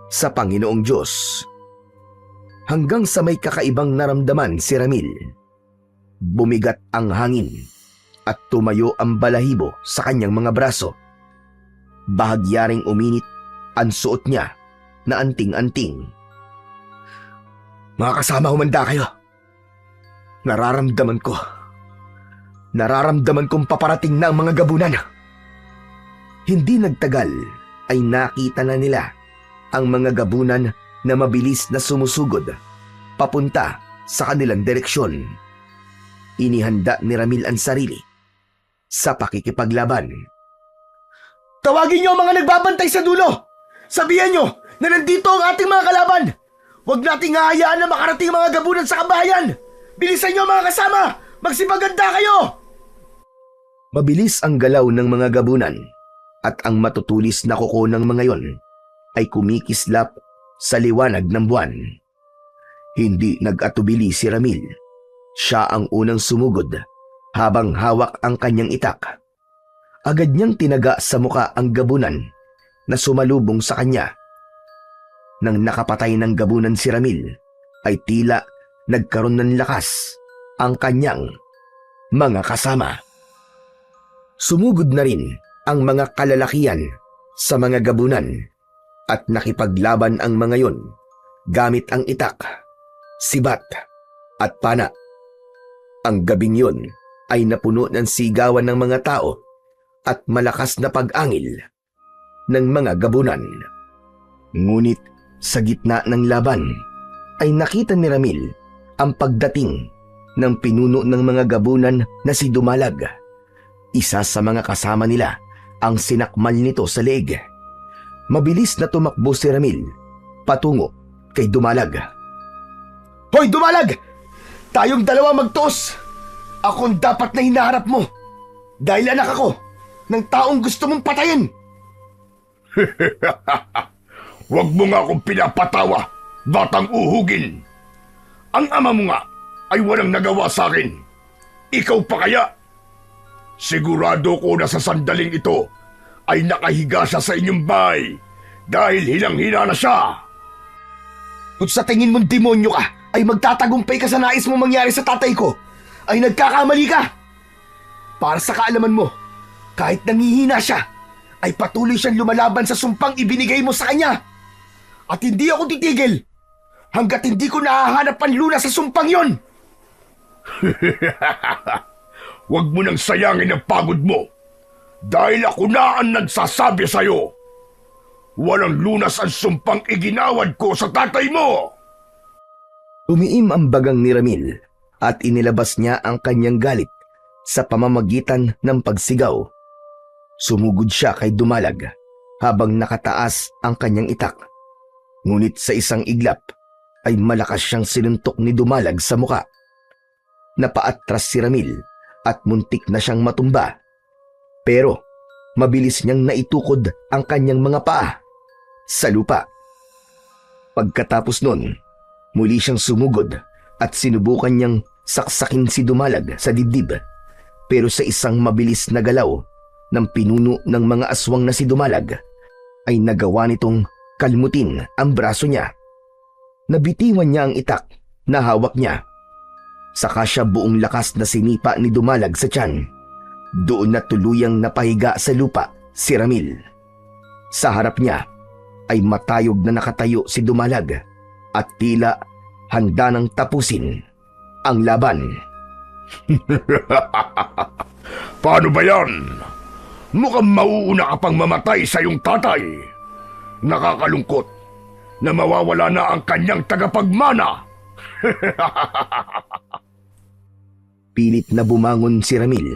sa Panginoong Diyos. Hanggang sa may kakaibang naramdaman si Ramil. Bumigat ang hangin at tumayo ang balahibo sa kanyang mga braso. Bahagyaring uminit ang suot niya na anting-anting. Mga kasama, humanda kayo. Nararamdaman kong paparating na ang mga gabunan. Hindi nagtagal ay nakita na nila ang mga gabunan na mabilis na sumusugod papunta sa kanilang direksyon. Inihanda ni Ramil ang sarili sa pakikipaglaban. Tawagin niyo ang mga nagbabantay sa dulo! Sabihan niyo na nandito ang ating mga kalaban! Huwag nating hahayaan na makarating mga gabunan sa kabahayan! Bilisan niyo mga kasama! Magsipaganda kayo! Mabilis ang galaw ng mga gabunan at ang matutulis na kuko ng mga yon ay kumikislap sa liwanag ng buwan. Hindi nag-atubili si Ramil. Siya ang unang sumugod habang hawak ang kanyang itak. Agad niyang tinaga sa muka ang gabunan na sumalubong sa kanya. Nang nakapatay ng gabunan si Ramil, ay tila nagkaroon ng lakas ang kanyang mga kasama. Sumugod na rin ang mga kalalakian sa mga gabunan at nakipaglaban ang mga yon gamit ang itak, sibat at pana. Ang gabing yon ay napuno ng sigawan ng mga tao at malakas na pag-angil ng mga gabunan. Ngunit sa gitna ng laban ay nakita ni Ramil ang pagdating ng pinuno ng mga gabunan na si Dumalag. Isa sa mga kasama nila ang sinakmal nito sa leeg. Mabilis na tumakbo si Ramil patungo kay Dumalag. "Hoy Dumalag! Tayong dalawa magtuos! Akong dapat na hinaharap mo dahil anak ako ng taong gusto mong patayin!" Huwag mo nga akong pinapatawa, batang uhugin. Ang ama mo nga ay walang nagawa sa akin. Ikaw pa kaya? Sigurado ko na sa sandaling ito ay nakahiga siya sa inyong bahay dahil hilang-hina na siya. Kung sa tingin mong demonyo ka ay magtatagumpay ka sa nais mong mangyari sa tatay ko, ay nagkakamali ka. Para sa kaalaman mo, kahit nangihina siya, ay patuloy siyang lumalaban sa sumpang ibinigay mo sa kanya. At hindi ako titigil hanggat hindi ko nahahanap ang lunas sa sumpang yon. Huwag mo nang sayangin ang pagod mo dahil ako na ang nagsasabi sa'yo. Walang lunas ang sumpang iginawad ko sa tatay mo. Umiim ang bagang ni Ramil at inilabas niya ang kanyang galit sa pamamagitan ng pagsigaw. Sumugod siya kay Dumalag habang nakataas ang kanyang itak. Ngunit sa isang iglap ay malakas siyang sinuntok ni Dumalag sa muka. Napaatras si Ramil at muntik na siyang matumba. Pero mabilis niyang naitukod ang kanyang mga paa sa lupa. Pagkatapos nun, muli siyang sumugod at sinubukan niyang saksakin si Dumalag sa dibdib. Pero sa isang mabilis na galaw ng pinuno ng mga aswang na si Dumalag, ay nagawa nitong kalmutin ang braso niya. Nabitiwan niya ang itak na hawak niya. Saka siya buong lakas na sinipa ni Dumalag sa tiyan. Doon na tuluyang napahiga sa lupa si Ramil. Sa harap niya ay matayog na nakatayo si Dumalag at tila handa nang tapusin ang laban. Paano ba yan? Mukhang mauuna ka pang mamatay sa iyong tatay. Nakakalungkot na mawawala na ang kanyang tagapagmana. Pilit na bumangon si Ramil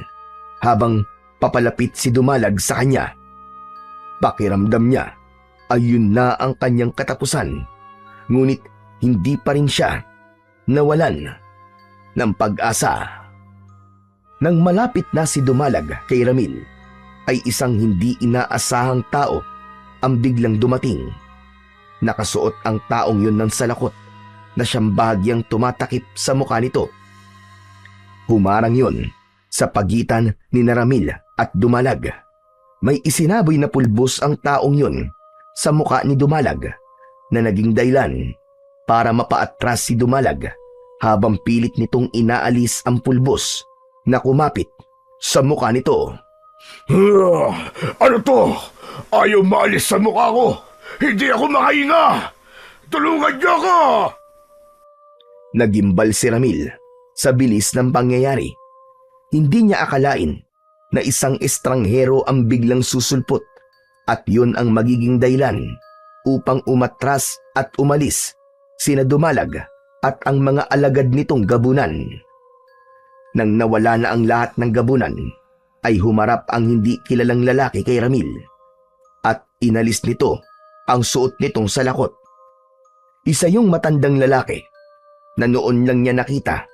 habang papalapit si Dumalag sa kanya. Pakiramdam niya ay yun na ang kanyang katapusan. Ngunit hindi pa rin siya nawalan ng pag-asa. Nang malapit na si Dumalag kay Ramil, ay isang hindi inaasahang tao ang biglang dumating. Nakasuot ang taong yun ng salakot na siyang bahagyang tumatakip sa mukha nito. Humarang yun sa pagitan ni Ramil at Dumalag. May isinaboy na pulbos ang taong yun sa mukha ni Dumalag na naging dahilan para mapaatras si Dumalag habang pilit nitong inaalis ang pulbos na kumapit sa mukha nito. Ano to? Ayaw maalis sa mukha ko. Hindi ako makahinga. Tulungan niyo ako! Nagimbal si Ramil sa bilis ng pangyayari. Hindi niya akalain na isang estranghero ang biglang susulpot at yun ang magiging dahilan upang umatras at umalis sina Dumalag at ang mga alagad nitong gabunan. Nang nawala na ang lahat ng gabunan, ay humarap ang hindi kilalang lalaki kay Ramil at inalis nito ang suot nitong salakot. Isa yung matandang lalaki na noon lang niya nakita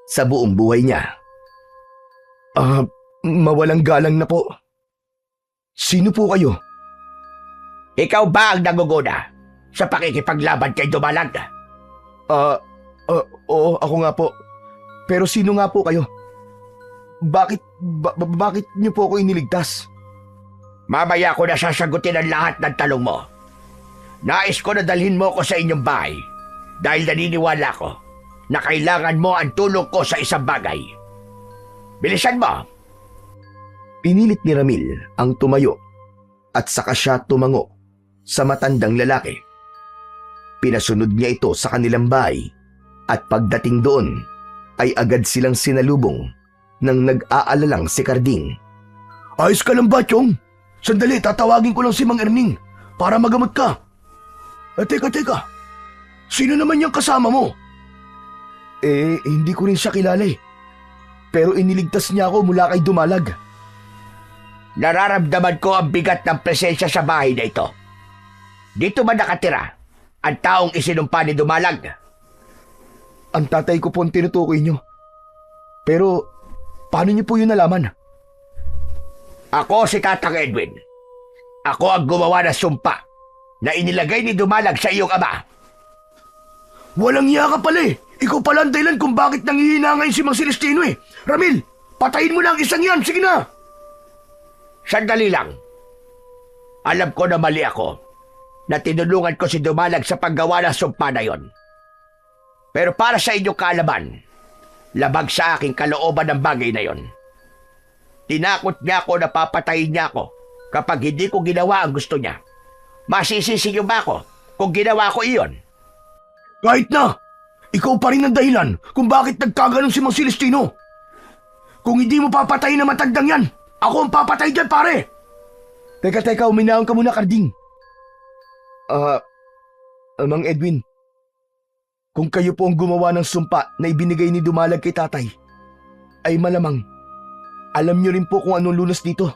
sa buong buhay niya. Mawalang galang na po. Sino po kayo? Ikaw ba ang nangunguna sa pakikipaglaban kay Dumalag? Oo, ako nga po. Pero sino nga po kayo? Bakit niyo po ako iniligtas? Mamaya ko na sasagutin ang lahat ng tanong mo. Nais ko na dalhin mo ko sa inyong bahay dahil naniniwala ko na kailangan mo ang tulong ko sa isang bagay. Bilisan mo! Pinilit ni Ramil ang tumayo at saka siya tumango sa matandang lalaki. Pinasunod niya ito sa kanilang bahay at pagdating doon ay agad silang sinalubong ng nag-aalalang si Carding. Ayos ka lang ba, Chong? Sandali, tatawagin ko lang si Mang Erning para magamot ka. Teka. Sino naman yung kasama mo? Hindi ko rin siya kilala eh. Pero iniligtas niya ako mula kay Dumalag. Nararamdaman ko ang bigat ng presensya sa bahay na ito. Dito ba nakatira ang taong isinumpa ni Dumalag? Ang tatay ko po ang tinutukoy niyo. Pero, paano niyo po yun nalaman? Ako si Tatang Edwin. Ako ang gumawa ng sumpa na inilagay ni Dumalag sa iyong ama. Walang iya ka pala eh. Ikaw pala ang dahilan kung bakit nangihina ngayon si Mang Celestino eh. Ramil, patayin mo na ang isang yan. Sige na. Sandali lang. Alam ko na mali ako na tinulungan ko si Dumalag sa paggawa ng sumpa na yon. Pero para sa inyong kaalaman, labag sa aking kalooban ng bagay na yon. Tinakot niya ako na papatayin niya ako kapag hindi ko ginawa ang gusto niya. Masisisi niyo ba ako kung ginawa ko iyon? Kahit na. Ikaw pa rin ang dahilan kung bakit nagkaganon si Mang Celestino. Kung hindi mo papatayin na matagdang yan, ako ang papatay dyan, pare. Teka, uminahon ka muna, Carding. Mang Edwin, kung kayo po ang gumawa ng sumpa na ibinigay ni Dumalag kay tatay, ay malamang, alam niyo rin po kung anong lunas dito.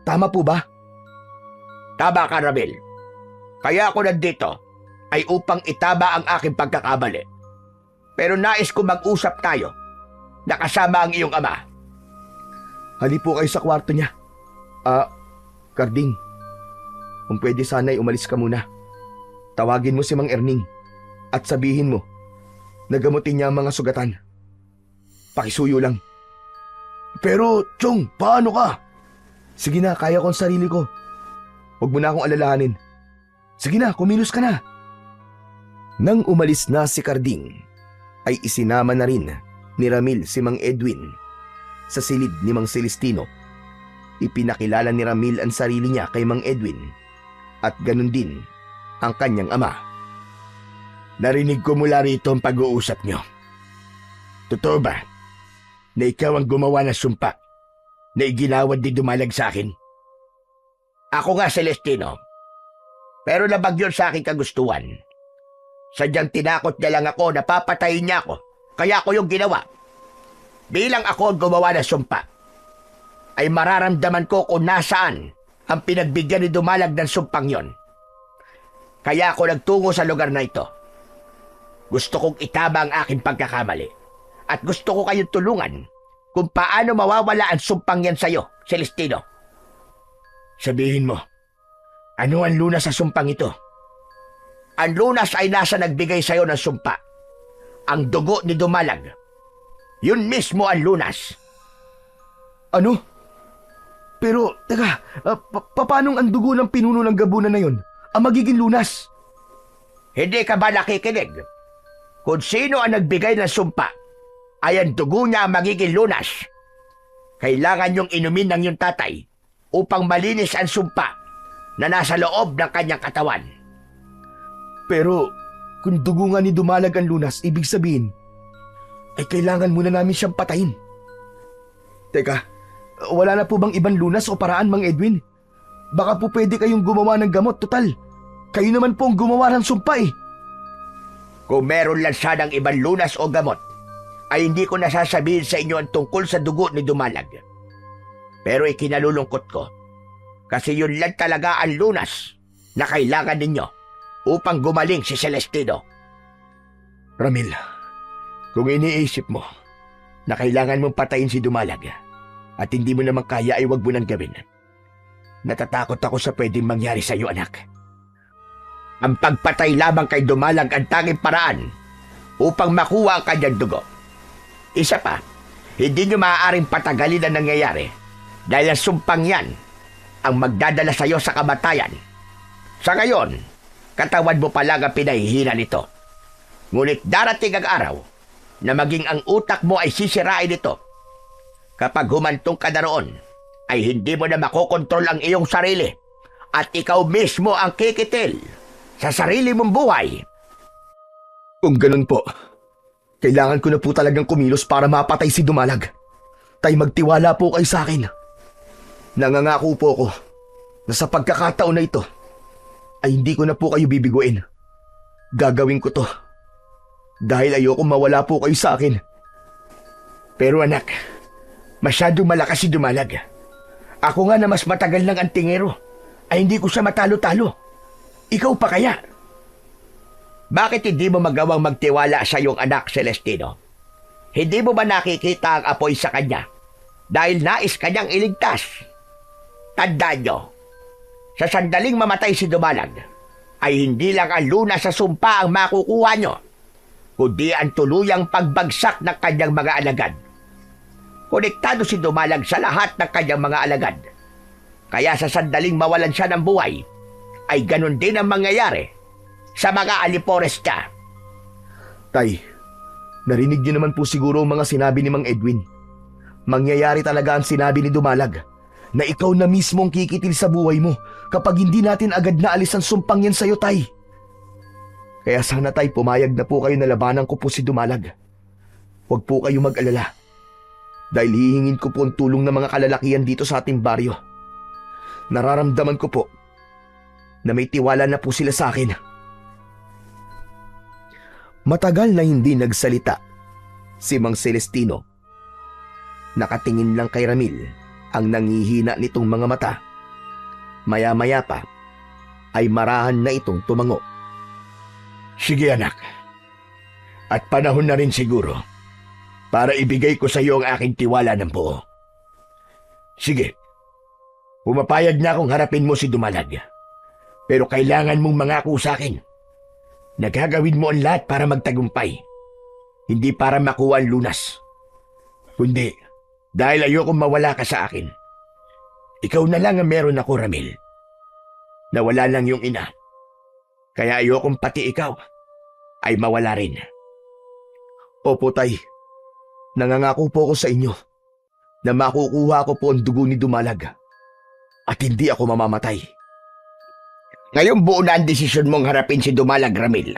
Tama po ba? Tama ka, Ramil. Kaya ako nandito ay upang itama ang aking pagkakamali. Pero nais ko mag-usap tayo na kasama ang iyong ama. Hali po kayo sa kwarto niya. Carding, kung pwede sana'y umalis ka muna. Tawagin mo si Mang Erning at sabihin mo na gamutin niya ang mga sugatan. Pakisuyo lang. Pero, Chong, paano ka? Sige na, kaya ko ang sarili ko. Huwag mo na akong alalahanin. Sige na, kumilos ka na. Nang umalis na si Carding, ay isinama na rin ni Ramil si Mang Edwin sa silid ni Mang Celestino. Ipinakilala ni Ramil ang sarili niya kay Mang Edwin at ganun din ang kanyang ama. Narinig ko mula rito ang pag-uusap niyo. Totoo ba na ikaw ang gumawa ng sumpa na iginawad ni Dumalag sa akin? Ako nga, Celestino. Pero labag yun sa aking kagustuhan. Sadyang tinakot niya lang ako na papatayin niya ako, kaya ako yung ginawa. Bilang ako ang gumawa ng sumpa, ay mararamdaman ko kung nasaan ang pinagbigyan ni Dumalag ng sumpang yon. Kaya ako nagtungo sa lugar na ito. Gusto kong itama ang aking pagkakamali at gusto ko kayong tulungan kung paano mawawala ang sumpang yan sa'yo, Celestino. Sabihin mo, ano ang lunas sa sumpang ito? Ang lunas ay nasa nagbigay sa'yo ng sumpa. Ang dugo ni Dumalag. Yun mismo ang lunas. Ano? Pero, teka, paanong ang dugo ng pinuno ng gabunan na yon ang magiging lunas? Hindi ka ba nakikinig? Kung sino ang nagbigay ng sumpa, ay ang dugo niya ang magiging lunas. Kailangan niyong inumin ng iyong tatay upang malinis ang sumpa na nasa loob ng kanyang katawan. Pero, kung dugo nga ni Dumalag ang lunas, ibig sabihin, ay kailangan muna namin siyang patayin. Teka, wala na po bang ibang lunas o paraan, Mang Edwin? Baka po pwede kayong gumawa ng gamot, total. Kayo naman po ang gumawa ng sumpa eh. Kung meron lang sanang ibang lunas o gamot, ay hindi ko nasasabihin sa inyo ang tungkol sa dugo ni Dumalag. Pero ikinalulungkot ko, kasi yun lang talaga ang lunas na kailangan ninyo upang gumaling si Celestino. Ramil, kung iniisip mo na kailangan mong patayin si Dumalag at hindi mo naman kaya ay wag mo nang gawin, natatakot ako sa pwedeng mangyari sa iyo, anak. Ang pagpatay lamang kay Dumalag ang tanging paraan upang makuha ang kanyang dugo. Isa pa, hindi nyo maaaring patagalin ang nangyayari dahil ang sumpang yan ang magdadala sa iyo sa kamatayan. Sa ngayon, Katawan mo pa lang ang pinahihina nito. Ngunit darating ang araw na maging ang utak mo ay sisirain nito. Kapag humantong ka na roon, ay hindi mo na makokontrol ang iyong sarili at ikaw mismo ang kikitil sa sarili mong buhay. Kung ganun po, kailangan ko na po talagang kumilos para mapatay si Dumalag. Tay, magtiwala po kayo sa akin. Nangangako po ako na sa pagkakataon na ito, ay hindi ko na po kayo bibiguin. Gagawin ko to. Dahil ayoko mawala po kayo sa akin. Pero anak, masyadong malakas si Dumalag. Ako nga na mas matagal lang ang tingero, ay hindi ko siya matalo-talo. Ikaw pa kaya? Bakit hindi mo magawang magtiwala sa iyong anak, Celestino? Hindi mo ba nakikita ang apoy sa kanya? Dahil nais kanyang iligtas. Tandaan nyo, sa sandaling mamatay si Dumalag, ay hindi lang ang luna sa sumpa ang makukuha nyo, kundi ang tuluyang pagbagsak ng kanyang mga alagad. Konektado si Dumalag sa lahat ng kanyang mga alagad. Kaya sa sandaling mawalan siya ng buhay, ay ganun din ang mangyayari sa mga alipores niya. Tay, narinig niyo naman po siguro ang mga sinabi ni Mang Edwin. Mangyayari talaga ang sinabi ni Dumalag na ikaw na mismo ang kikitil sa buhay mo kapag hindi natin agad naalis ang sumpang yan sa'yo, Tay. Kaya sana, Tay, pumayag na po kayo na labanan ko po si Dumalag. Huwag po kayo mag-alala. Dahil hihingin ko po ang tulong ng mga kalalakihan dito sa ating baryo. Nararamdaman ko po na may tiwala na po sila sa akin. Matagal na hindi nagsalita si Mang Celestino. Nakatingin lang kay Ramil ang nangihina nitong mga mata. Maya-maya pa ay marahan na itong tumango. Sige anak, at panahon na rin siguro para ibigay ko sa iyo ang aking tiwala ng buo. Sige, pumapayag na akong harapin mo si Dumalag. Pero kailangan mong mangako sa akin. Nagagawin mo ang lahat para magtagumpay. Hindi para makuha ang lunas. Kundi, dahil ayokong mawala ka sa akin. Ikaw na lang ang meron ako, Ramil. Nawala lang yung ina. Kaya ayokong pati ikaw ay mawala rin. Opo, Tay. Nangangako po ako sa inyo na makukuha ko po ang dugo ni Dumalag at hindi ako mamamatay. Ngayong buo na ang desisyon mong harapin si Dumalag, Ramil,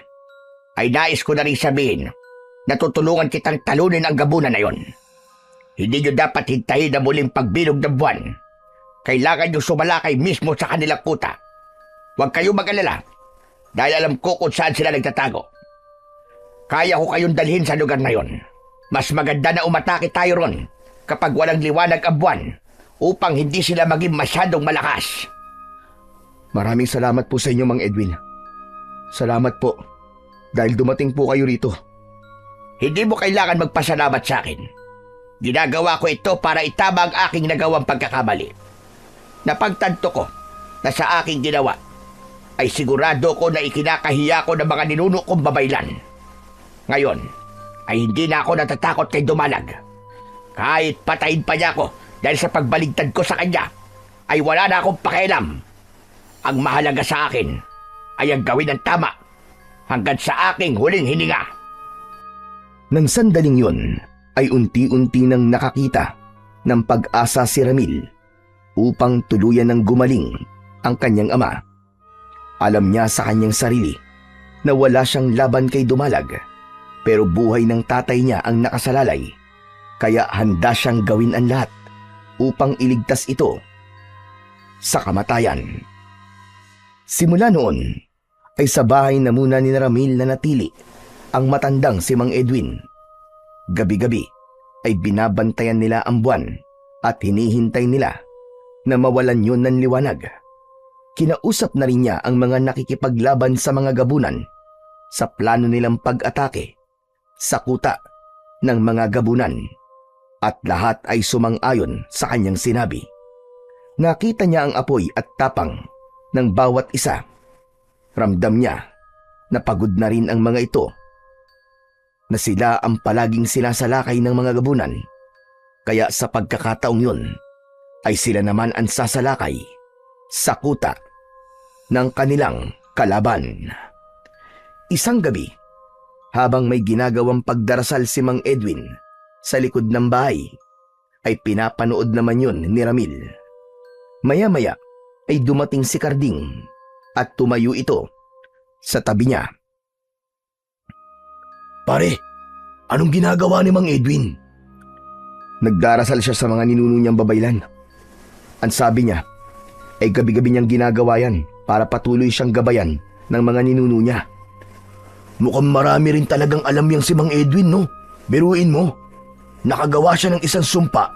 ay nais ko na rin sabihin na tutulungan kitang talunin ang gabunan na yon. Hindi nyo dapat hintayin na muling pagbilog ng buwan. Kailangan nyo sumalakay mismo sa kanilang kuta. Huwag kayong mag-alala dahil alam ko kung saan sila nagtatago. Kaya ko kayong dalhin sa lugar na yon. Mas maganda na umatake tayo ron kapag walang liwanag ang buwan upang hindi sila maging masyadong malakas. Maraming salamat po sa inyo, Mang Edwin. Salamat po dahil dumating po kayo rito. Hindi mo kailangan magpasalamat sa akin. Ginagawa ko ito para itama ang aking nagawang pagkakamali. Napagtanto ko na sa aking ginawa ay sigurado ko na ikinakahiya ko ng mga ninuno kong babaylan. Ngayon ay hindi na ako natatakot kay Dumalag. Kahit patayin pa niya ako dahil sa pagbaligtad ko sa kanya, ay wala na akong pakialam. Ang mahalaga sa akin ay ang gawin ng tama hanggang sa aking huling hininga. Nang sandaling yun, ay unti-unti nang nakakita ng pag-asa si Ramil upang tuluyan ng gumaling ang kanyang ama. Alam niya sa kanyang sarili na wala siyang laban kay Dumalag, pero buhay ng tatay niya ang nakasalalay, kaya handa siyang gawin ang lahat upang iligtas ito sa kamatayan. Simula noon ay sa bahay na muna ni Ramil na natili ang matandang si Mang Edwin. Gabi-gabi ay binabantayan nila ang buwan at hinihintay nila na mawalan yun ng liwanag. Kinausap na rin niya ang mga nakikipaglaban sa mga gabunan sa plano nilang pag-atake sa kuta ng mga gabunan, at lahat ay sumang-ayon sa kanyang sinabi. Nakita niya ang apoy at tapang ng bawat isa. Ramdam niya na pagod na rin ang mga ito, na sila ang palaging sinasalakay ng mga gabunan, kaya sa pagkakataong yun ay sila naman ang sasalakay sa kuta ng kanilang kalaban. Isang gabi, habang may ginagawang pagdarasal si Mang Edwin sa likod ng bahay, ay pinapanood naman yun ni Ramil. Maya-maya ay dumating si Karding at tumayo ito sa tabi niya. Pare, anong ginagawa ni Mang Edwin? Nagdarasal siya sa mga ninuno niyang babaylan. Ang sabi niya ay gabi-gabi niyang ginagawa yan para patuloy siyang gabayan ng mga ninuno niya. Mukhang marami rin talagang alam yang si Mang Edwin, no? Biruin mo. Nakagawa siya ng isang sumpa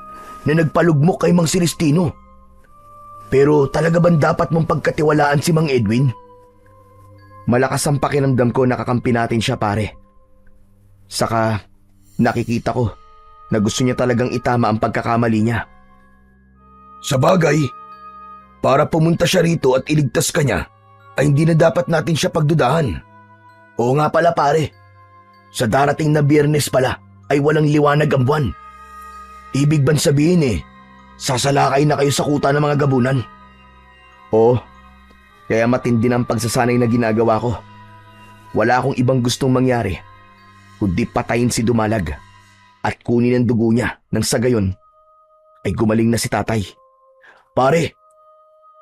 na nagpalugmok kay Mang Celestino. Pero talaga bang dapat mong pagkatiwalaan si Mang Edwin? Malakas ang pakiramdam ko na kakampi natin siya, pare. Saka nakikita ko na gusto niya talagang itama ang pagkakamali niya. Sa bagay, para pumunta siya rito at iligtas ka niya, ay hindi na dapat natin siya pagdudahan. Oo nga pala pare, sa darating na Biyernes pala ay walang liwanag ang buwan. Ibig ban sabihin sasalakay na kayo sa kuta ng mga gabunan. Oo, kaya matindi na ang pagsasanay na ginagawa ko. Wala akong ibang gustong mangyari, kundi patayin si Dumalag at kunin ang dugo niya nang sa gayon ay gumaling na si tatay. Pare,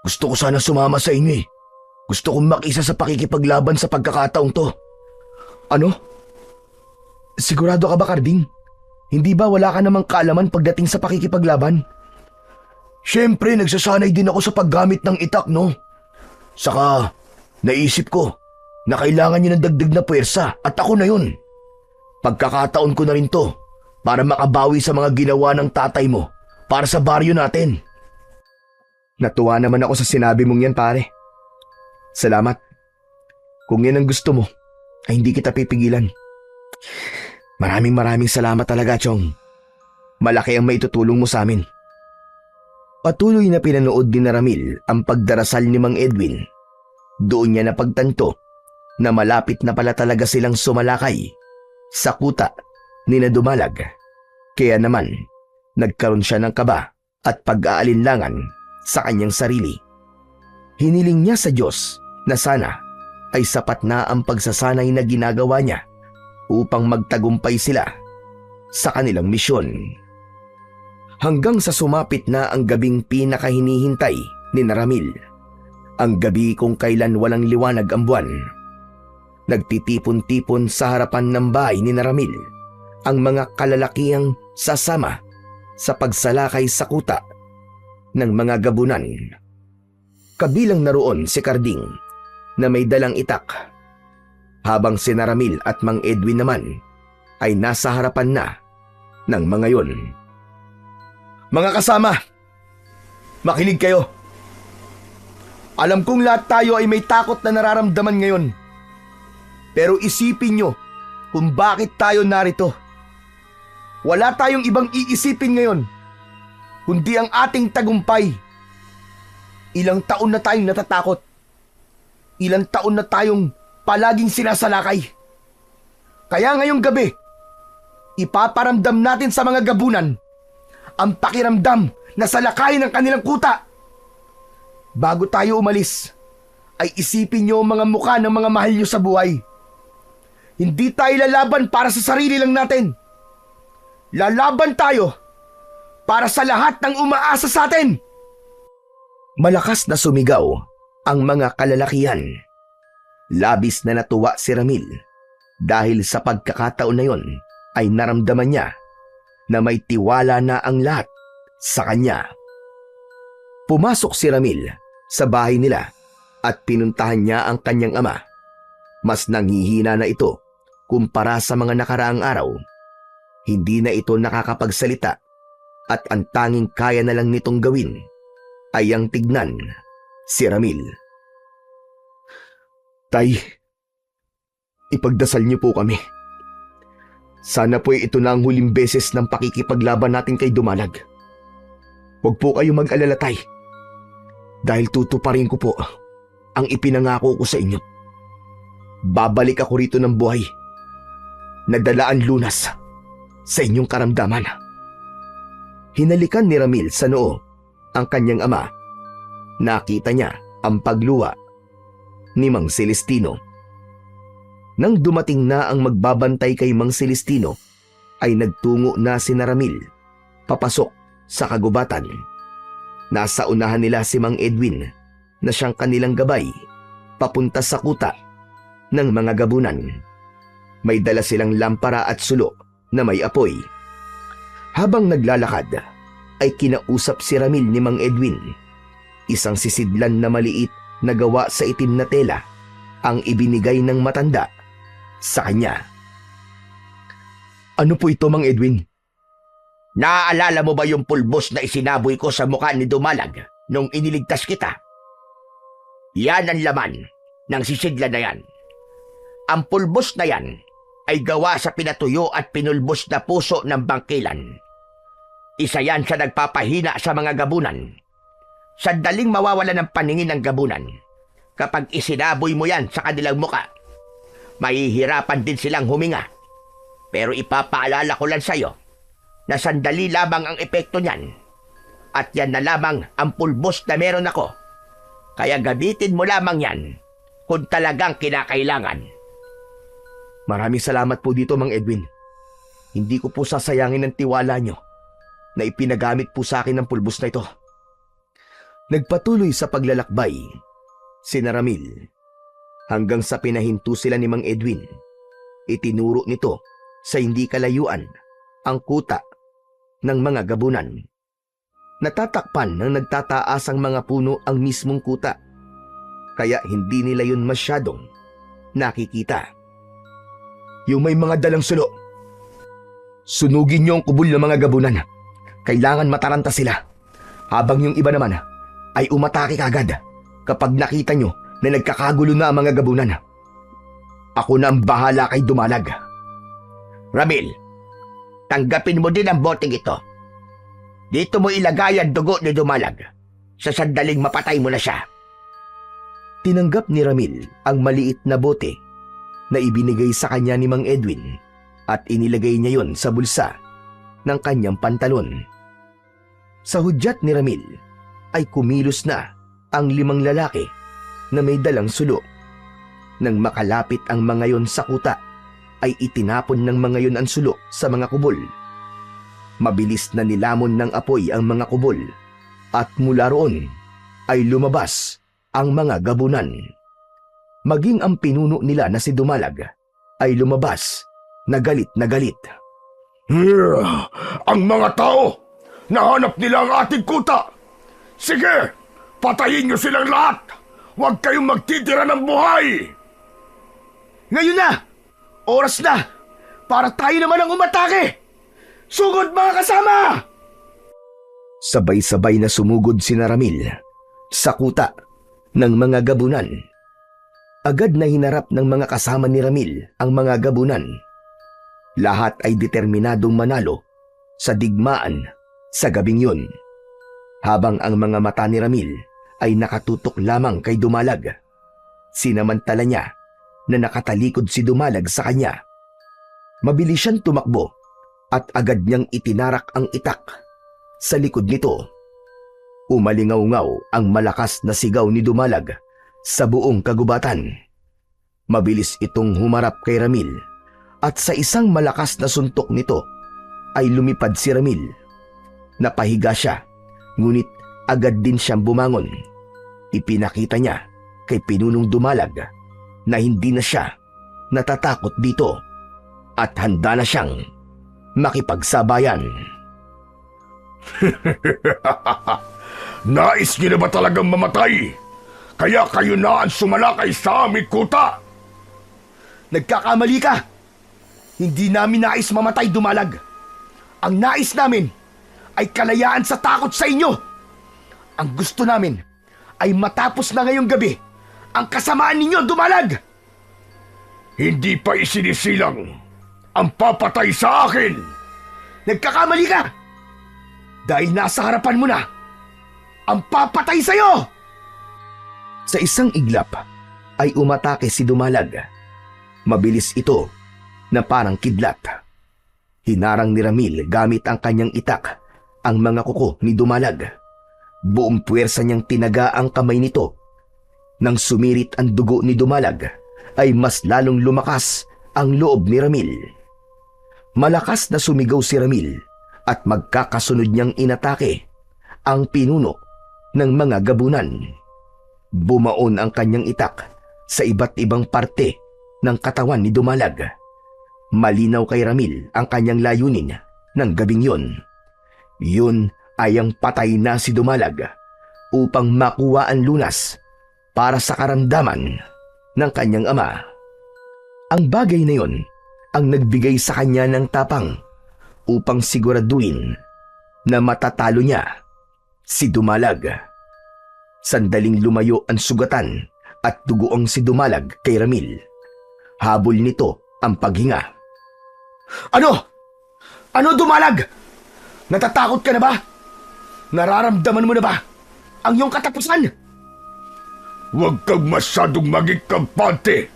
gusto ko sana sumama sa inyo. Gusto kong makisa sa pakikipaglaban sa pagkakataong to. Ano? Sigurado ka ba, Karding? Hindi ba wala ka namang kaalaman pagdating sa pakikipaglaban? Siyempre, nagsasanay din ako sa paggamit ng itak, no? Saka, naisip ko na kailangan niyo ng dagdag na puwersa at ako na yun. Pagkakataon ko na rin to para makabawi sa mga ginawa ng tatay mo para sa baryo natin. Natuwa naman ako sa sinabi mong yan, pare. Salamat. Kung yan ang gusto mo, ay hindi kita pipigilan. Maraming salamat talaga, Chong. Malaki ang maitutulong mo sa amin. Patuloy na pinanood din na Ramil ang pagdarasal ni Mang Edwin. Doon niya napagtanto na malapit na pala talaga silang sumalakay sa kuta ni na Dumalag. Kaya naman, nagkaroon siya ng kaba at pag-aalinlangan sa kanyang sarili. Hiniling niya sa Diyos na sana ay sapat na ang pagsasanay na ginagawa niya upang magtagumpay sila sa kanilang misyon. Hanggang sa sumapit na ang gabing pinakahinihintay ni Ramil, ang gabi kung kailan walang liwanag ang buwan. Nagtitipon-tipon sa harapan ng bahay ni Ramil ang mga kalalakihang sasama sa pagsalakay sa kuta ng mga gabunan. Kabilang naroon si Karding na may dalang itak, habang si Ramil at Mang Edwin naman ay nasa harapan na ng mga yon. Mga kasama, makinig kayo. Alam kong lahat tayo ay may takot na nararamdaman ngayon. Pero isipin nyo kung bakit tayo narito. Wala tayong ibang iisipin ngayon, kundi ang ating tagumpay. Ilang taon na tayong natatakot. Ilang taon na tayong palaging sinasalakay. Kaya ngayong gabi, ipaparamdam natin sa mga gabunan ang pakiramdam na salakayin ng kanilang kuta. Bago tayo umalis, ay isipin nyo ang mga mukha ng mga mahal nyo sa buhay. Hindi tayo lalaban para sa sarili lang natin. Lalaban tayo para sa lahat ng umaasa sa atin. Malakas na sumigaw ang mga kalalakihan. Labis na natuwa si Ramil dahil sa pagkakataon na yon ay naramdaman niya na may tiwala na ang lahat sa kanya. Pumasok si Ramil sa bahay nila at pinuntahan niya ang kanyang ama. Mas nanghihina na ito kumpara sa mga nakaraang araw. Hindi na ito nakakapagsalita at ang tanging kaya na lang nitong gawin ay ang tignan si Ramil. Tay, ipagdasal niyo po kami. Sana po ito na ang huling beses ng pakikipaglaban natin kay Dumalag. Huwag po kayo mag-alala, Tay. Dahil tutuparin ko po ang ipinangako ko sa inyo. Babalik ako rito ng buhay. Nagdala ang lunas sa inyong karamdaman. Hinalikan ni Ramil sa noo ang kanyang ama. Nakita niya ang pagluha ni Mang Celestino. Nang dumating na ang magbabantay kay Mang Celestino, ay nagtungo na si Ramil papasok sa kagubatan. Nasa unahan nila si Mang Edwin na siyang kanilang gabay papunta sa kuta ng mga gabunan. May dala silang lampara at sulo na may apoy. Habang naglalakad ay kinausap si Ramil ni Mang Edwin. Isang sisidlan na maliit na gawa sa itim na tela ang ibinigay ng matanda sa kanya. Ano po ito, Mang Edwin? Naaalala mo ba yung pulbos na isinaboy ko sa mukha ni Dumalag nung iniligtas kita? Yan ang laman ng sisidlan na yan. Ang pulbos na yan ay gawa sa pinatuyo at pinulbos na puso ng bangkilan. Isa yan sa nagpapahina sa mga gabunan. Sandaling mawawala ng paningin ng gabunan. Kapag isinaboy mo yan sa kanilang muka, mahihirapan din silang huminga. Pero ipapaalala ko lang sa'yo na sandali lamang ang epekto niyan. At yan na lamang ang pulbos na meron ako. Kaya gamitin mo lamang yan kung talagang kinakailangan. Maraming salamat po dito, Mang Edwin. Hindi ko po sasayangin ang tiwala nyo na ipinagamit po sa akin ng pulbos na ito. Nagpatuloy sa paglalakbay si Ramil hanggang sa pinahinto sila ni Mang Edwin. Itinuro nito sa hindi kalayuan ang kuta ng mga gabunan. Natatakpan ng nagtataasang mga puno ang mismong kuta, kaya hindi nila yun masyadong nakikita. Yung may mga dalang sulo, sunugin niyo ang kubol ng mga gabunan. Kailangan mataranta sila. Habang yung iba naman ay umatake kagad kapag nakita nyo na nagkakagulo na ang mga gabunan. Ako na ang bahala kay Dumalag. Ramil, tanggapin mo din ang boteng ito. Dito mo ilagay ang dugo ni Dumalag. Sa sandaling mapatay mo na siya. Tinanggap ni Ramil ang maliit na bote na ibinigay sa kanya ni Mang Edwin at inilagay niya yon sa bulsa ng kanyang pantalon. Sa hudyat ni Ramil ay kumilos na ang 5 lalaki na may dalang sulo. Nang makalapit ang mga yon sa kuta, ay itinapon ng mga yon ang sulo sa mga kubol. Mabilis na nilamon ng apoy ang mga kubol at mula roon ay lumabas ang mga gabunan. Maging ang pinuno nila na si Dumalag ay lumabas na galit na galit. Ang mga tao! Nahanap nila ang ating kuta! Sige! Patayin niyo silang lahat! Huwag kayong magtitira ng buhay! Ngayon na! Oras na! Para tayo naman ang umatake! Sugod mga kasama! Sabay-sabay na sumugod si Ramil sa kuta ng mga gabunan. Agad na hinarap ng mga kasama ni Ramil ang mga gabunan. Lahat ay determinadong manalo sa digmaan sa gabing yun. Habang ang mga mata ni Ramil ay nakatutok lamang kay Dumalag, sinamantala niya na nakatalikod si Dumalag sa kanya. Mabilis siyang tumakbo at agad niyang itinarak ang itak sa likod nito. Umalingaw-ngaw ang malakas na sigaw ni Dumalag sa buong kagubatan. Mabilis itong humarap kay Ramil at sa isang malakas na suntok nito ay lumipad si Ramil. Napahiga siya, ngunit agad din siyang bumangon. Ipinakita niya kay Pinunong Dumalag na hindi na siya natatakot dito at handa na siyang makipagsabayan. Nais niyo na ba talagang mamatay? Kaya kayo na ang sumalakay sa aming kuta? Nagkakamali ka! Hindi namin nais mamatay, Dumalag. Ang nais namin ay kalayaan sa takot sa inyo. Ang gusto namin ay matapos na ngayong gabi ang kasamaan ninyo, Dumalag! Hindi pa isinisilang ang papatay sa akin! Nagkakamali ka! Dahil nasa harapan mo na ang papatay sa'yo! Sa isang iglap ay umatake si Dumalag. Mabilis ito na parang kidlat. Hinarang ni Ramil gamit ang kanyang itak ang mga kuko ni Dumalag. Buong puwersa niyang tinaga ang kamay nito. Nang sumirit ang dugo ni Dumalag, ay mas lalong lumakas ang loob ni Ramil. Malakas na sumigaw si Ramil at magkakasunod niyang inatake ang pinuno ng mga gabunan. Bumaon ang kanyang itak sa iba't ibang parte ng katawan ni Dumalag. Malinaw kay Ramil ang kanyang layunin ng gabing yun. Yun ay ang patay na si Dumalag upang makuha ang lunas para sa karamdaman ng kanyang ama. Ang bagay na yun ang nagbigay sa kanya ng tapang upang siguraduhin na matatalo niya si Dumalag. Sandaling lumayo ang sugatan at dugoong si Dumalag kay Ramil. Habol nito ang paghinga. Ano? Ano, Dumalag? Natatakot ka na ba? Nararamdaman mo na ba ang iyong katapusan? Huwag kang masyadong maging kampante.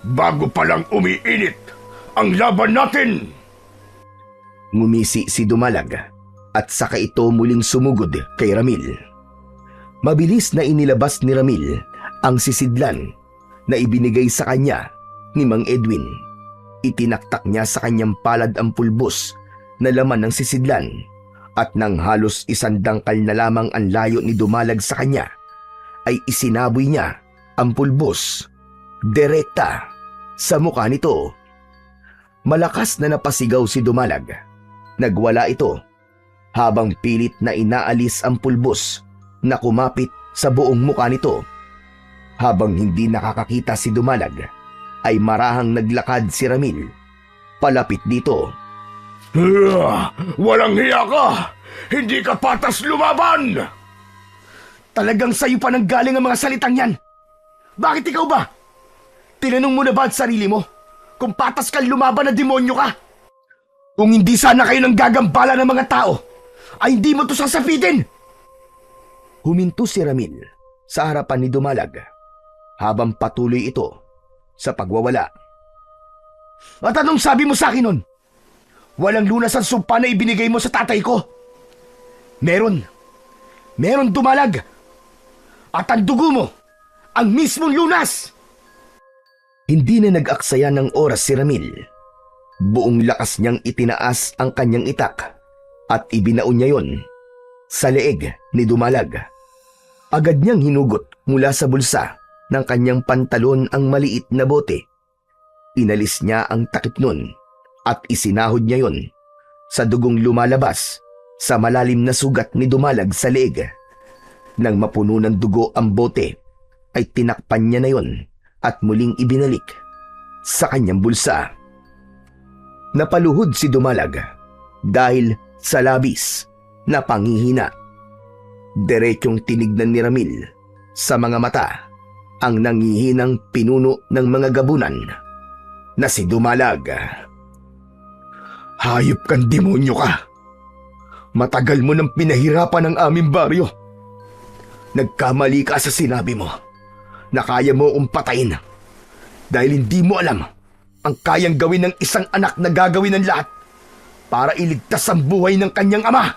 Bago pa lang umiinit ang laban natin. Ngumisi si Dumalag at saka ito muling sumugod kay Ramil. Mabilis na inilabas ni Ramil ang sisidlan na ibinigay sa kanya ni Mang Edwin. Itinaktak niya sa kanyang palad ang pulbos na laman ng sisidlan at nang halos 100 dangkal na lamang ang layo ni Dumalag sa kanya, ay isinaboy niya ang pulbos direkta sa mukha nito. Malakas na napasigaw si Dumalag. Nagwala ito habang pilit na inaalis ang pulbos na kumapit sa buong mukha nito. Habang hindi nakakakita si Dumalag, ay marahang naglakad si Ramil palapit dito. Walang hiya ka! Hindi ka patas lumaban! Talagang sa'yo pa nang galing ang mga salitang yan. Bakit ikaw ba? Tinanong mo na ba ang sarili mo kung patas kang lumaban na demonyo ka? Kung hindi sana kayo nang gagambala ng mga tao, ay hindi mo to sasapitin! Huminto si Ramil sa harapan ni Dumalag habang patuloy ito sa pagwawala. At anong sabi mo sa akin nun? Walang lunas ang sumpa na ibinigay mo sa tatay ko. Meron, Dumalag. At ang dugo mo, ang mismong lunas! Hindi na nag-aksaya ng oras si Ramil. Buong lakas niyang itinaas ang kanyang itak at ibinaon niya yon sa leeg ni Dumalag. Agad niyang hinugot mula sa bulsa ng kanyang pantalon ang maliit na bote. Inalis niya ang takip nun at isinahod niya yon sa dugong lumalabas sa malalim na sugat ni Dumalag sa leeg. Nang mapuno ng dugo ang bote, ay tinakpan niya na yon at muling ibinalik sa kanyang bulsa. Napaluhod si Dumalag dahil sa labis na panghihina. Diretsong tinignan ni Ramil sa mga mata ang nanghihinang pinuno ng mga gabunan na si Dumalag. Hayop kang demonyo ka! Matagal mo nang pinahirapan ang aming baryo. Nagkamali ka sa sinabi mo na kaya mo akong patayin dahil hindi mo alam ang kayang gawin ng isang anak na gagawin ng lahat para iligtas ang buhay ng kanyang ama.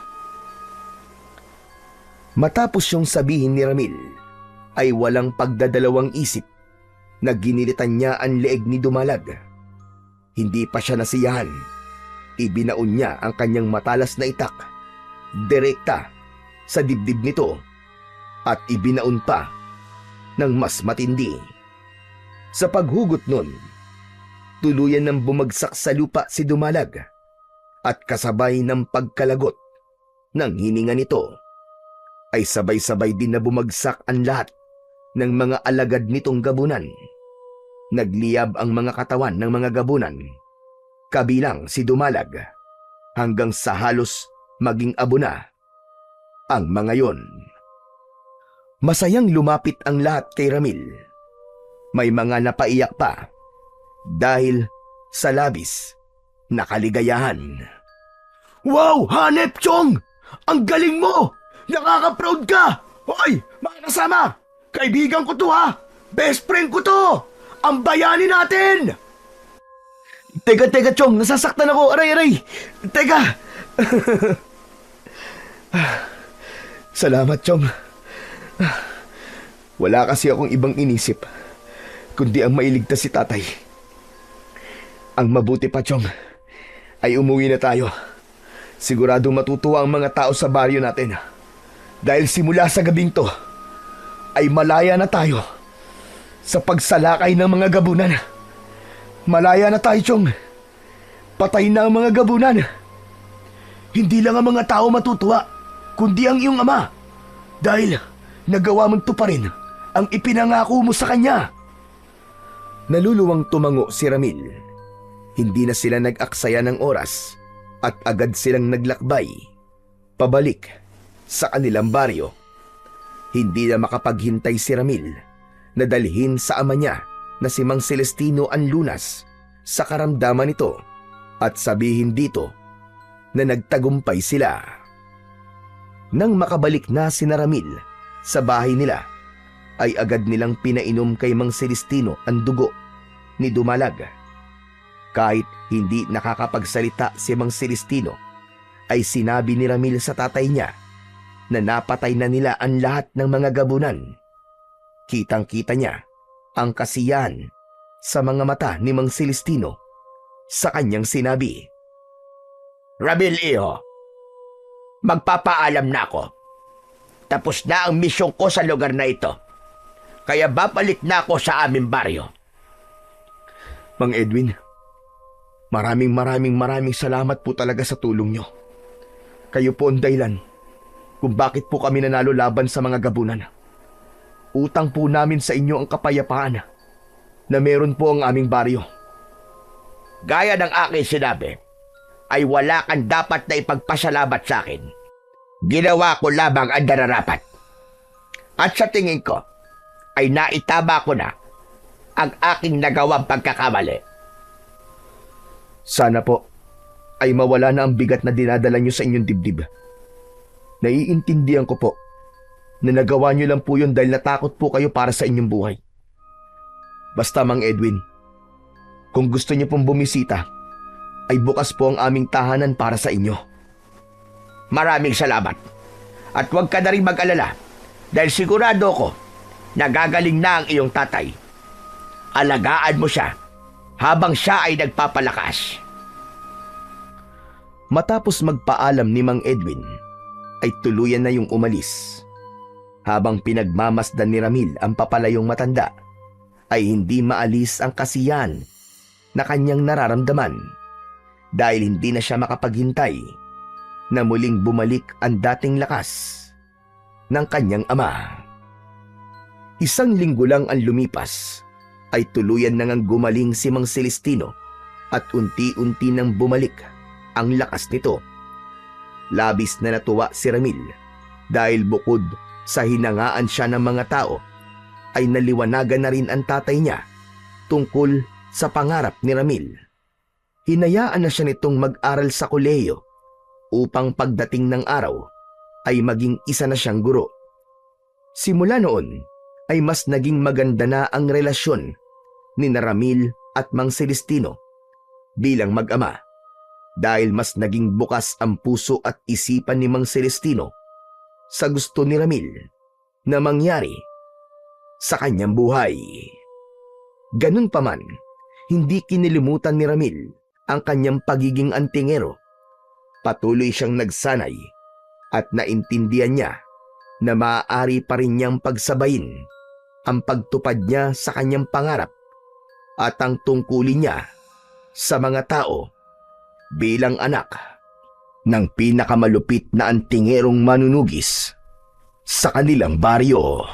Matapos yung sabihin ni Ramil, ay walang pagdadalawang isip na ginilitan niya ang leeg ni Dumalag. Hindi pa siya nasiyahan. Ibinaon niya ang kanyang matalas na itak direkta sa dibdib nito at ibinaon pa ng mas matindi. Sa paghugot nun, tuluyan ng bumagsak sa lupa si Dumalag at kasabay ng pagkalagot ng hininga nito ay sabay-sabay din na bumagsak ang lahat ng mga alagad nitong gabunan. Nagliyab ang mga katawan ng mga gabunan, kabilang si Dumalag, hanggang sa halos maging abo na ang mga yon. Masayang lumapit ang lahat kay Ramil. May mga napaiyak pa dahil sa labis na kaligayahan. Wow, Hanep Chong! Ang galing mo! Nakaka-proud ka! Hoy, mga kasama! Kaibigan ko to ha! Best friend ko to! Ang bayani natin! Teka, Chong! Nasasaktan ako! Aray! Teka! Salamat, Chong. Wala kasi akong ibang inisip, kundi ang mailigtas si tatay. Ang mabuti pa, Chong, ay umuwi na tayo. Siguradong matutuwa ang mga tao sa baryo natin. Dahil simula sa gabing to, ay malaya na tayo sa pagsalakay ng mga gabunan. Malaya na tayo, Chong. Patay na ang mga gabunan. Hindi lang ang mga tao matutuwa, kundi ang iyong ama. Dahil nagawa mong tuparin ang ipinangako mo sa kanya. Naluluwang tumango si Ramil. Hindi na sila nag-aksaya ng oras at agad silang naglakbay pabalik sa kanilang baryo. Hindi na makapaghintay si Ramil na dalhin sa ama niya na si Mang Celestino ang lunas sa karamdaman nito at sabihin dito na nagtagumpay sila. Nang makabalik na si Ramil sa bahay nila, ay agad nilang pinainom kay Mang Celestino ang dugo ni Dumalag. Kahit hindi nakakapagsalita si Mang Celestino, ay sinabi ni Ramil sa tatay niya na napatay na nila ang lahat ng mga gabunan. Kitang-kita niya ang kasiyahan sa mga mata ni Mang Celestino. Sa kanyang sinabi, Ramil, iho, magpapaalam na ako. Tapos na ang misyon ko sa lugar na ito. Kaya babalik na ako sa aming baryo. Mang Edwin, maraming salamat po talaga sa tulong nyo. Kayo po ang dahilan kung bakit po kami nanalo laban sa mga gabunan. Utang po namin sa inyo ang kapayapaan na meron po ang aming baryo. Gaya ng aking sinabi, ay wala kang dapat na ipagpasalamat sa akin. Ginawa ko lamang ang nararapat. At sa tingin ko, ay naitama ko na ang aking nagawang pagkakamali. Sana po ay mawala na ang bigat na dinadala nyo sa inyong dibdib. Naiintindihan ko po na nagawa nyo lang po yun dahil natakot po kayo para sa inyong buhay. Basta, Mang Edwin, kung gusto nyo pong bumisita, ay bukas po ang aming tahanan para sa inyo. Maraming salamat. At huwag ka na rin mag-alala dahil sigurado ko nagagaling na ang iyong tatay. Alagaan mo siya habang siya ay nagpapalakas. Matapos magpaalam ni Mang Edwin, ay tuluyan na yung umalis. Habang pinagmamasdan ni Ramil ang papalayong matanda, ay hindi maalis ang kasiyahan na kanyang nararamdaman dahil hindi na siya makapaghintay na muling bumalik ang dating lakas ng kanyang ama. Isang linggo lang ang lumipas, ay tuluyan na ngang gumaling si Mang Celestino at unti-unti nang bumalik ang lakas nito. Labis na natuwa si Ramil dahil bukod sa hinangaan siya ng mga tao, ay naliwanagan na rin ang tatay niya tungkol sa pangarap ni Ramil. Hinayaan na siya nitong mag-aral sa kolehiyo upang pagdating ng araw ay maging isa na siyang guro. Simula noon ay mas naging maganda na ang relasyon ni Ramil at Mang Celestino bilang mag-ama dahil mas naging bukas ang puso at isipan ni Mang Celestino sa gusto ni Ramil na mangyari sa kanyang buhay. Ganun pa man, hindi kinilimutan ni Ramil ang kanyang pagiging antingero. Patuloy siyang nagsanay at naintindihan niya na maaari pa rin niyang pagsabayin ang pagtupad niya sa kanyang pangarap at ang tungkulin niya sa mga tao bilang anak ng pinakamalupit na antingerong manunugis sa kanilang baryo.